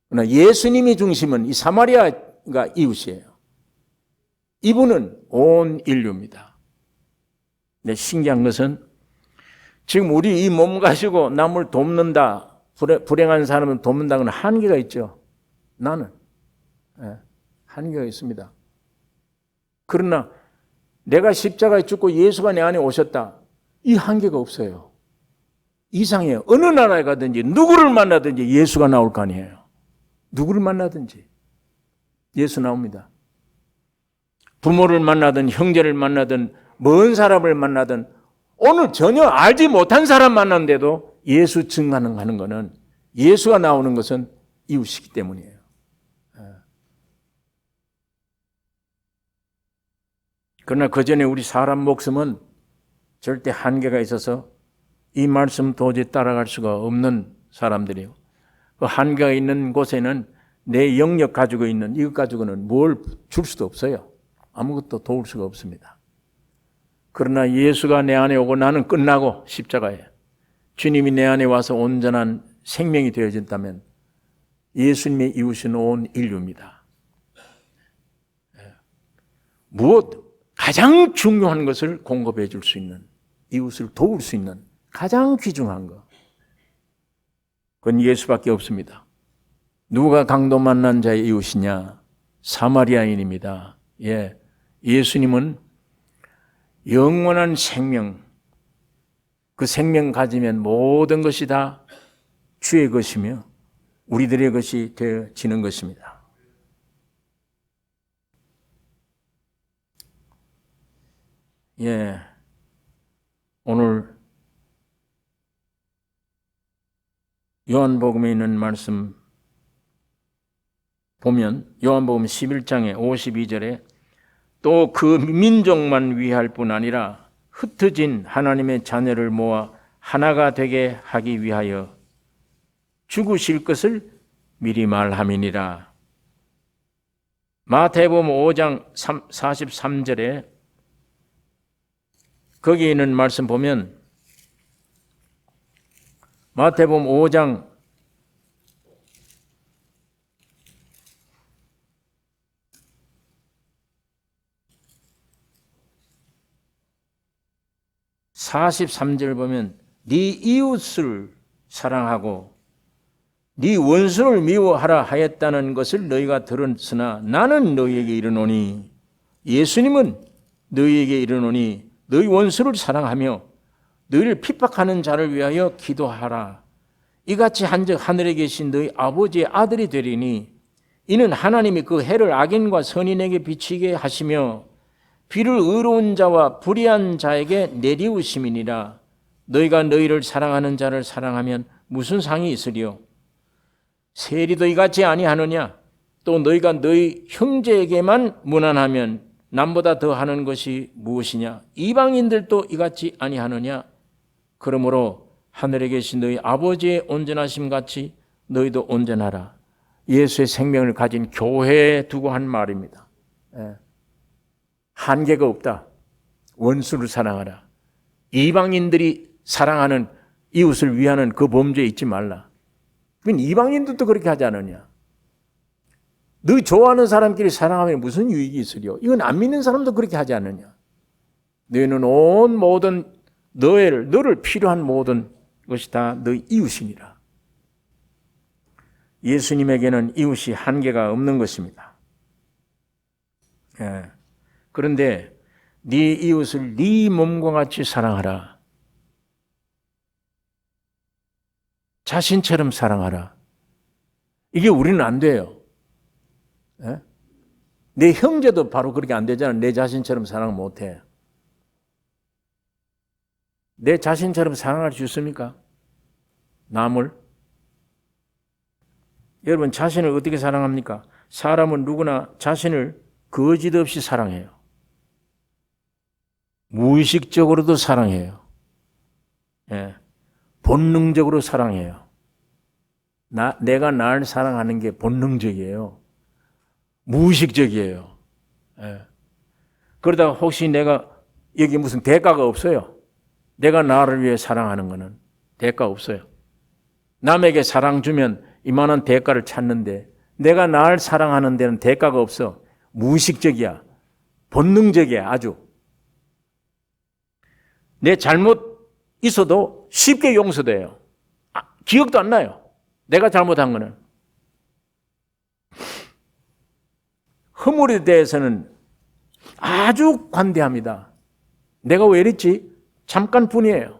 S1: 그러나 예수님이 중심은 이 사마리아가 이웃이에요. 이분은 온 인류입니다. 근데 신기한 것은 지금 우리 이 몸 가지고 남을 돕는다, 불행한 사람을 돕는다는 한계가 있죠. 나는 한계가 있습니다. 그러나 내가 십자가에 죽고 예수가 내 안에 오셨다. 이 한계가 없어요. 이상해요. 어느 나라에 가든지 누구를 만나든지 예수가 나올 거 아니에요. 누구를 만나든지 예수 나옵니다. 부모를 만나든 형제를 만나든 먼 사람을 만나든 오늘 전혀 알지 못한 사람 만났는데도 예수 증언하는 것은 예수가 나오는 것은 이웃이기 때문이에요. 그러나 그 전에 우리 사람 목숨은 절대 한계가 있어서 이 말씀 도저히 따라갈 수가 없는 사람들이에요. 그 한계가 있는 곳에는 내 영역 가지고 있는 이것 가지고는 뭘 줄 수도 없어요. 아무것도 도울 수가 없습니다. 그러나 예수가 내 안에 오고 나는 끝나고 십자가에 주님이 내 안에 와서 온전한 생명이 되어진다면 예수님의 이웃은 온 인류입니다. 무엇? 가장 중요한 것을 공급해 줄 수 있는, 이웃을 도울 수 있는 가장 귀중한 것. 그건 예수밖에 없습니다. 누가 강도 만난 자의 이웃이냐? 사마리아인입니다. 예수님은 영원한 생명, 그 생명 가지면 모든 것이 다 주의 것이며 우리들의 것이 되어지는 것입니다. 오늘 요한복음에 있는 말씀 보면 요한복음 11장의 52절에 또 그 민족만 위할 뿐 아니라 흩어진 하나님의 자녀를 모아 하나가 되게 하기 위하여 죽으실 것을 미리 말함이니라. 마태복음 5장 43절에 거기에 있는 말씀 보면 마태복음 5장 43절 보면 네 이웃을 사랑하고 네 원수를 미워하라 하였다는 것을 너희가 들었으나 나는 너희에게 이르노니, 예수님은 너희에게 이르노니 너희 원수를 사랑하며 너희를 핍박하는 자를 위하여 기도하라. 이같이 한즉 하늘에 계신 너희 아버지의 아들이 되리니 이는 하나님이 그 해를 악인과 선인에게 비치게 하시며 비를 의로운 자와 불의한 자에게 내리우심이니라. 너희가 너희를 사랑하는 자를 사랑하면 무슨 상이 있으리요? 세리도 이같이 아니하느냐? 또 너희가 너희 형제에게만 무난하면 남보다 더 하는 것이 무엇이냐? 이방인들도 이같이 아니하느냐? 그러므로 하늘에 계신 너희 아버지의 온전하심 같이 너희도 온전하라. 예수의 생명을 가진 교회에 두고 한 말입니다. 한계가 없다. 원수를 사랑하라. 이방인들이 사랑하는 이웃을 위하는 그 범죄에 있지 말라. 그건 이방인들도 그렇게 하지 않느냐. 너 좋아하는 사람끼리 사랑하면 무슨 유익이 있으리요? 이건 안 믿는 사람도 그렇게 하지 않느냐. 너희는 온 모든 너를 필요한 모든 것이 다 너희 이웃이니라. 예수님에게는 이웃이 한계가 없는 것입니다. 그런데 네 이웃을 네 몸과 같이 사랑하라. 자신처럼 사랑하라. 이게 우리는 안 돼요. 내 형제도 바로 그렇게 안 되잖아. 내 자신처럼 사랑 못해. 내 자신처럼 사랑할 수 있습니까? 남을? 여러분, 자신을 어떻게 사랑합니까? 사람은 누구나 자신을 거짓 없이 사랑해요. 무의식적으로도 사랑해요. 본능적으로 사랑해요. 내가 날 사랑하는 게 본능적이에요. 무의식적이에요. 그러다가 혹시 내가 여기 무슨 대가가 없어요. 내가 나를 위해 사랑하는 거는 대가 없어요. 남에게 사랑 주면 이만한 대가를 찾는데 내가 날 사랑하는 데는 대가가 없어. 무의식적이야. 본능적이야. 아주. 내 잘못 있어도 쉽게 용서돼요. 기억도 안 나요. 내가 잘못한 거는. 허물에 대해서는 아주 관대합니다. 내가 왜 이랬지? 잠깐뿐이에요.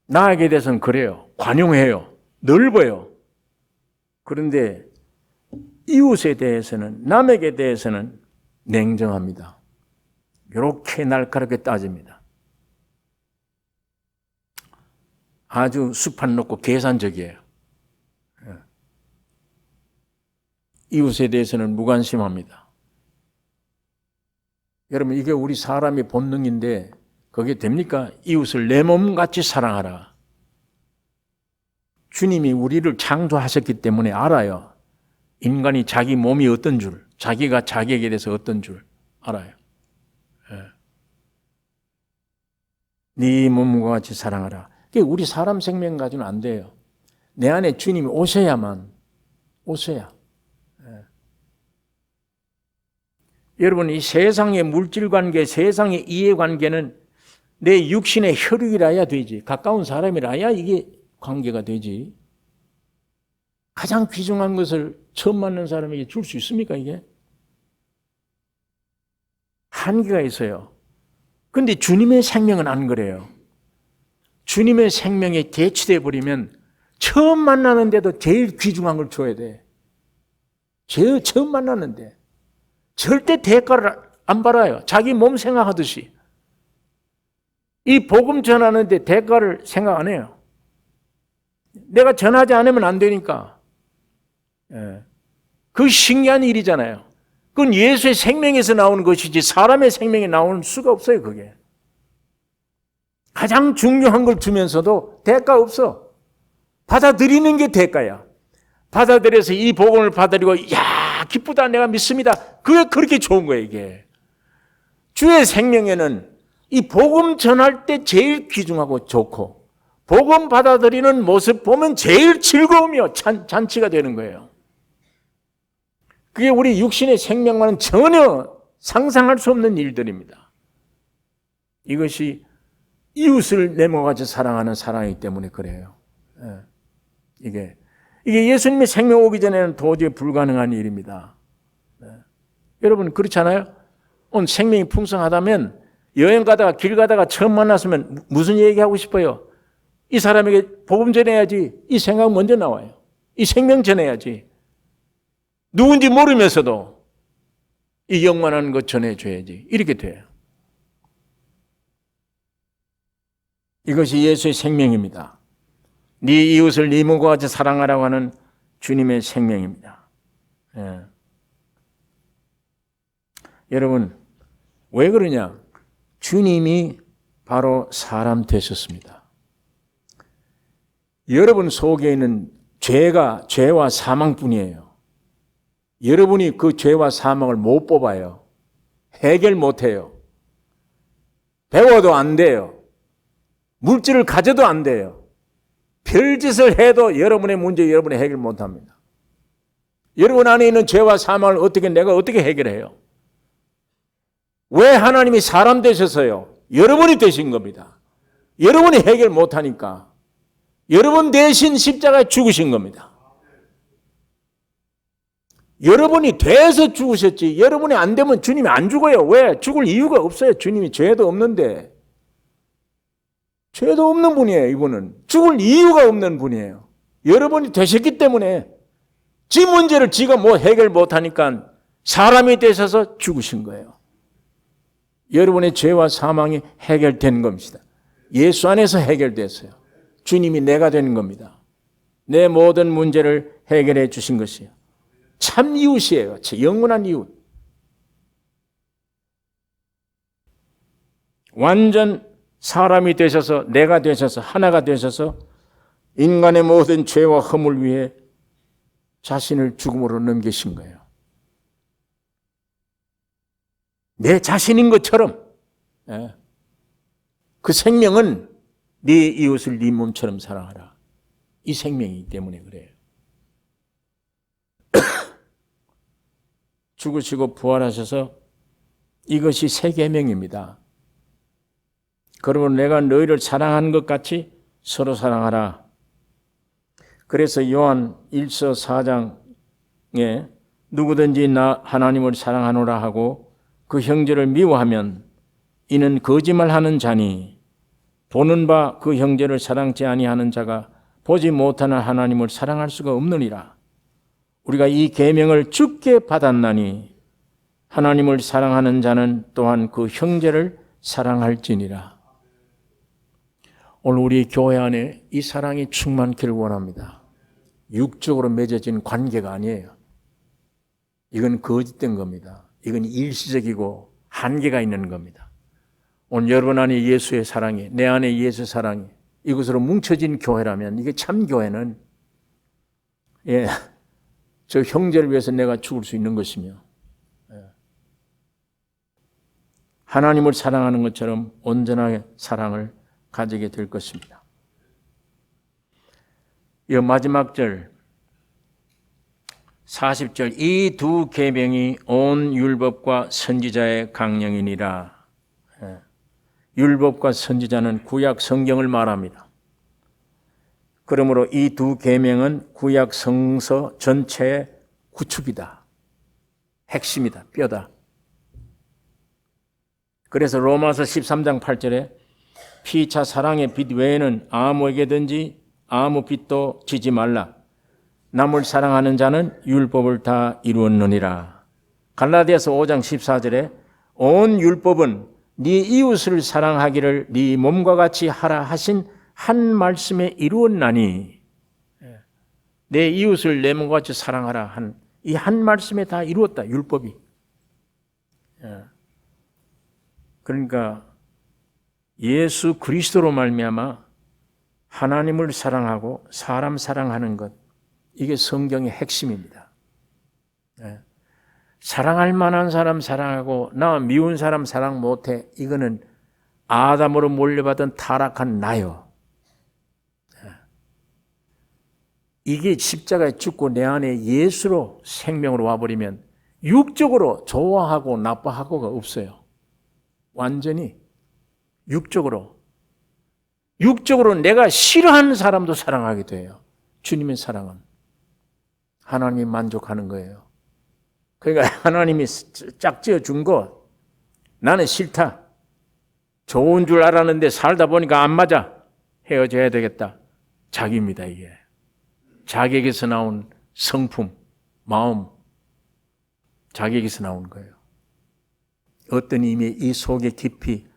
S1: 나에게 대해서는 그래요. 관용해요. 넓어요. 그런데 이웃에 대해서는, 남에게 대해서는 냉정합니다. 이렇게 날카롭게 따집니다. 아주 수판 놓고 계산적이에요. 이웃에 대해서는 무관심합니다. 여러분, 이게 우리 사람의 본능인데 그게 됩니까? 이웃을 내 몸같이 사랑하라. 주님이 우리를 창조하셨기 때문에 알아요. 인간이 자기 몸이 어떤 줄, 자기가 자기에게 대해서 어떤 줄 알아요. 네 몸과 같이 사랑하라. 그게 우리 사람 생명 가지고는 안 돼요. 내 안에 주님이 오셔야만, 오셔야. 여러분, 이 세상의 물질관계, 세상의 이해관계는 내 육신의 혈육이라야 되지. 가까운 사람이라야 이게 관계가 되지. 가장 귀중한 것을 처음 만난 사람에게 줄 수 있습니까, 이게? 한계가 있어요. 그런데 주님의 생명은 안 그래요. 주님의 생명에 대치돼 버리면 처음 만나는데도 제일 귀중한 걸 줘야 돼. 제일 처음 만나는데. 절대 대가를 안 받아요. 자기 몸 생각하듯이. 이 복음 전하는데 대가를 생각 안 해요. 내가 전하지 않으면 안 되니까. 그 신기한 일이잖아요. 그건 예수의 생명에서 나오는 것이지 사람의 생명에 나올 수가 없어요, 그게. 가장 중요한 걸 주면서도 대가 없어. 받아들이는 게 대가야. 받아들여서 이 복음을 받아들이고, 야, 기쁘다, 내가 믿습니다. 그게 그렇게 좋은 거예요, 이게. 주의 생명에는 이 복음 전할 때 제일 귀중하고 좋고, 복음 받아들이는 모습 보면 제일 즐거우며 잔치가 되는 거예요. 그게 우리 육신의 생명과는 전혀 상상할 수 없는 일들입니다. 이것이 이웃을 내 몸같이 사랑하는 사랑이기 때문에 그래요. 이게 예수님의 생명 오기 전에는 도저히 불가능한 일입니다. 여러분 그렇잖아요? 오늘 생명이 풍성하다면 여행 가다가 길 가다가 처음 만났으면 무슨 얘기하고 싶어요? 이 사람에게 복음 전해야지. 이 생각 먼저 나와요. 이 생명 전해야지. 누군지 모르면서도 이 영원한 것 전해줘야지. 이렇게 돼요. 이것이 예수의 생명입니다. 네 이웃을 네 몸과 같이 사랑하라고 하는 주님의 생명입니다. 예. 여러분, 왜 그러냐? 주님이 바로 사람 되셨습니다. 여러분 속에 있는 죄와 사망뿐이에요. 여러분이 그 죄와 사망을 못 뽑아요. 해결 못 해요. 배워도 안 돼요. 물질을 가져도 안 돼요. 별짓을 해도 여러분의 문제 여러분이 해결 못 합니다. 여러분 안에 있는 죄와 사망을 내가 어떻게 해결해요? 왜 하나님이 사람 되셔서요? 여러분이 되신 겁니다. 여러분이 해결 못 하니까 여러분 대신 십자가에 죽으신 겁니다. 여러분이 돼서 죽으셨지 여러분이 안 되면 주님이 안 죽어요. 왜? 죽을 이유가 없어요. 주님이 죄도 없는데. 죄도 없는 분이에요. 이분은. 죽을 이유가 없는 분이에요. 여러분이 되셨기 때문에 지 문제를 지가 해결 못하니까 사람이 되셔서 죽으신 거예요. 여러분의 죄와 사망이 해결된 겁니다. 예수 안에서 해결됐어요. 주님이 내가 되는 겁니다. 내 모든 문제를 해결해 주신 것이에요. 참 이웃이에요. 영원한 이웃. 완전 사람이 되셔서 내가 되셔서 하나가 되셔서 인간의 모든 죄와 허물 위해 자신을 죽음으로 넘기신 거예요. 내 자신인 것처럼. 그 생명은 네 이웃을 네 몸처럼 사랑하라. 이 생명이기 때문에 그래요. 죽으시고 부활하셔서 이것이 새 계명입니다. 그러면 내가 너희를 사랑한 것 같이 서로 사랑하라. 그래서 요한 1서 4장에 누구든지 나 하나님을 사랑하노라 하고 그 형제를 미워하면 이는 거짓말하는 자니 보는 바 그 형제를 사랑치 아니하는 자가 보지 못하는 하나님을 사랑할 수가 없느니라. 우리가 이 계명을 주께 받았나니 하나님을 사랑하는 자는 또한 그 형제를 사랑할지니라. 오늘 우리 교회 안에 이 사랑이 충만기를 원합니다. 육적으로 맺어진 관계가 아니에요. 이건 거짓된 겁니다. 이건 일시적이고 한계가 있는 겁니다. 오늘 여러분 안에 예수의 사랑이, 내 안에 예수의 사랑이 이것으로 뭉쳐진 교회라면 이게 참 교회는 저 형제를 위해서 내가 죽을 수 있는 것이며 하나님을 사랑하는 것처럼 온전하게 사랑을 가지게 될 것입니다. 이 마지막 절 40절 이 두 계명이 온 율법과 선지자의 강령이니라. 율법과 선지자는 구약 성경을 말합니다. 그러므로 이 두 계명은 구약 성서 전체의 구축이다. 핵심이다. 뼈다. 그래서 로마서 13장 8절에 피차 사랑의 빛 외에는 아무에게든지 아무 빛도 지지 말라. 남을 사랑하는 자는 율법을 다 이루었느니라. 갈라디아서 5장 14절에 온 율법은 네 이웃을 사랑하기를 네 몸과 같이 하라 하신 한 말씀에 이루었나니 내 이웃을 내 몸과 같이 사랑하라 한 이 한 말씀에 다 이루었다. 율법이. 그러니까 예수 그리스도로 말미암아 하나님을 사랑하고 사람 사랑하는 것 이게 성경의 핵심입니다. 사랑할 만한 사람 사랑하고 나 미운 사람 사랑 못해 이거는 아담으로 몰려받은 타락한 나요. 이게 십자가에 죽고 내 안에 예수로 생명으로 와버리면 육적으로 좋아하고 나빠하고가 없어요. 완전히 육적으로 내가 싫어하는 사람도 사랑하게 돼요. 주님의 사랑은 하나님이 만족하는 거예요. 그러니까 하나님이 짝지어 준 거 나는 싫다. 좋은 줄 알았는데 살다 보니까 안 맞아. 헤어져야 되겠다. 자기입니다, 이게. 자기에게서 나온 성품, 마음, 자기에게서 나온 거예요. 어떤 이미 이 속에 깊이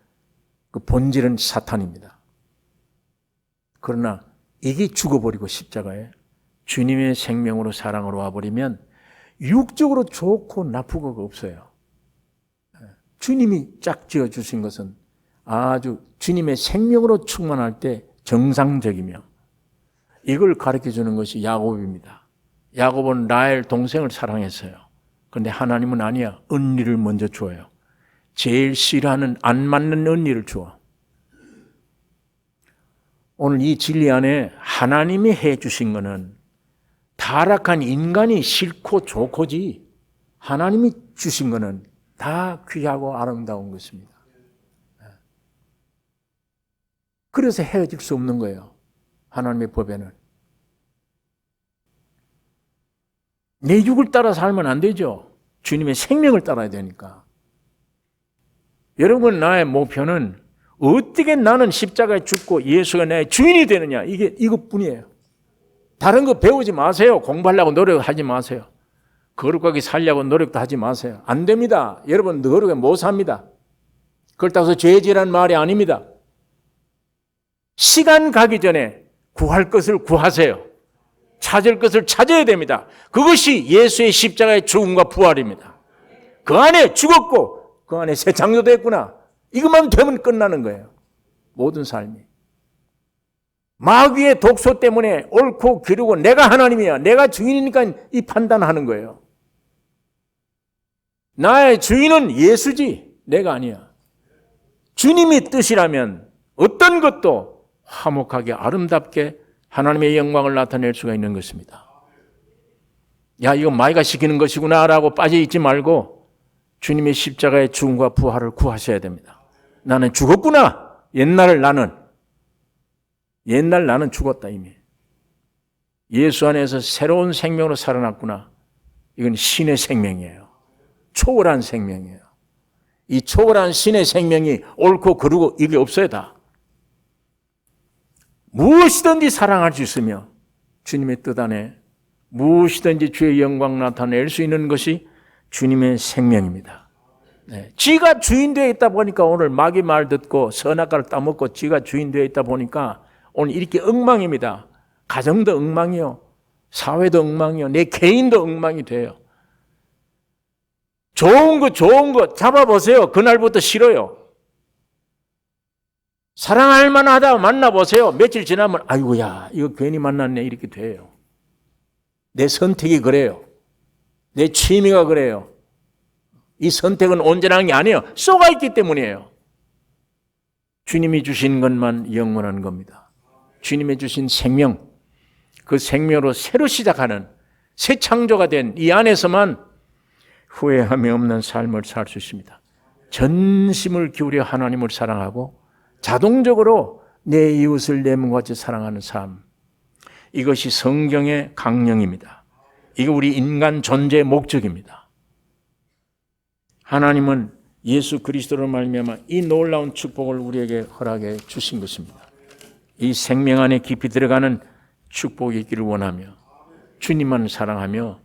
S1: 그 본질은 사탄입니다. 그러나 이게 죽어버리고 십자가에 주님의 생명으로 사랑으로 와버리면 육적으로 좋고 나쁘고가 없어요. 주님이 짝 지어주신 것은 아주 주님의 생명으로 충만할 때 정상적이며 이걸 가르쳐주는 것이 야곱입니다. 야곱은 라헬 동생을 사랑했어요. 그런데 하나님은 아니야. 언니를 먼저 줘요. 제일 싫어하는 안 맞는 언니를 줘. 오늘 이 진리 안에 하나님이 해주신 것은 타락한 인간이 싫고 좋고지 하나님이 주신 것은 다 귀하고 아름다운 것입니다. 그래서 헤어질 수 없는 거예요. 하나님의 법에는. 내 육을 따라 살면 안 되죠. 주님의 생명을 따라야 되니까. 여러분, 나의 목표는 어떻게 나는 십자가에 죽고 예수가 나의 주인이 되느냐. 이것뿐이에요. 다른 거 배우지 마세요. 공부하려고 노력하지 마세요. 거룩하게 살려고 노력도 하지 마세요. 안 됩니다. 여러분, 거룩하게 못 삽니다. 그렇다고 해서 죄지라는 말이 아닙니다. 시간 가기 전에 구할 것을 구하세요. 찾을 것을 찾아야 됩니다. 그것이 예수의 십자가의 죽음과 부활입니다. 그 안에 죽었고 그 안에 새 창조됐구나. 이것만 되면 끝나는 거예요. 모든 삶이. 마귀의 독소 때문에 옳고 그르고 내가 하나님이야. 내가 주인이니까 이 판단하는 거예요. 나의 주인은 예수지 내가 아니야. 주님이 뜻이라면 어떤 것도 화목하게 아름답게 하나님의 영광을 나타낼 수가 있는 것입니다. 야, 이거 마귀가 시키는 것이구나 라고 빠져있지 말고 주님의 십자가의 죽음과 부활을 구하셔야 됩니다. 나는 죽었구나. 옛날 나는 죽었다 이미. 예수 안에서 새로운 생명으로 살아났구나. 이건 신의 생명이에요. 초월한 생명이에요. 이 초월한 신의 생명이 옳고 그르고 이게 없어요 다. 무엇이든지 사랑할 수 있으며 주님의 뜻 안에 무엇이든지 주의 영광 나타낼 수 있는 것이 주님의 생명입니다. 네. 지가 주인 되어 있다 보니까 오늘 마귀 말 듣고 선악과를 따먹고 지가 주인 되어 있다 보니까 오늘 이렇게 엉망입니다. 가정도 엉망이요. 사회도 엉망이요. 내 개인도 엉망이 돼요. 좋은 거 잡아보세요. 그날부터 싫어요. 사랑할 만하다 만나보세요. 며칠 지나면 아이고야 이거 괜히 만났네 이렇게 돼요. 내 선택이 그래요. 내 취미가 그래요. 이 선택은 온전한 게 아니에요. 쏘가 있기 때문이에요. 주님이 주신 것만 영원한 겁니다. 주님이 주신 생명, 그 생명으로 새로 시작하는 새 창조가 된 이 안에서만 후회함이 없는 삶을 살 수 있습니다. 전심을 기울여 하나님을 사랑하고 자동적으로 내 이웃을 내 몸과 같이 사랑하는 삶. 이것이 성경의 강령입니다. 이게 우리 인간 존재의 목적입니다. 하나님은 예수 그리스도로 말미암아 이 놀라운 축복을 우리에게 허락해 주신 것입니다. 이 생명 안에 깊이 들어가는 축복이 있기를 원하며 주님만 사랑하며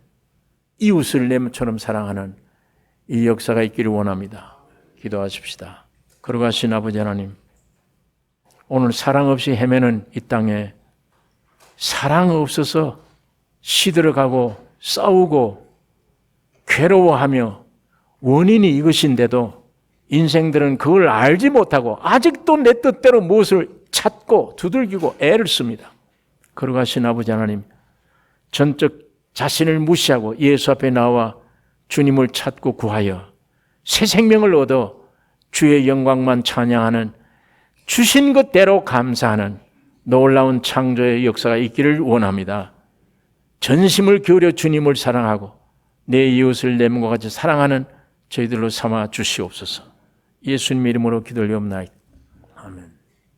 S1: 이웃을 내 몸처럼 사랑하는 이 역사가 있기를 원합니다. 기도하십시다. 거룩하신 아버지 하나님, 오늘 사랑 없이 헤매는 이 땅에 사랑 없어서 시들어가고 싸우고 괴로워하며 원인이 이것인데도 인생들은 그걸 알지 못하고 아직도 내 뜻대로 무엇을 찾고 두들기고 애를 씁니다. 거룩하신 아버지 하나님, 전적 자신을 무시하고 예수 앞에 나와 주님을 찾고 구하여 새 생명을 얻어 주의 영광만 찬양하는 주신 것대로 감사하는 놀라운 창조의 역사가 있기를 원합니다. 전심을 기울여 주님을 사랑하고 내 이웃을 내 몸과 같이 사랑하는 저희들로 삼아 주시옵소서. 예수님 이름으로 기도를 올리옵나이다.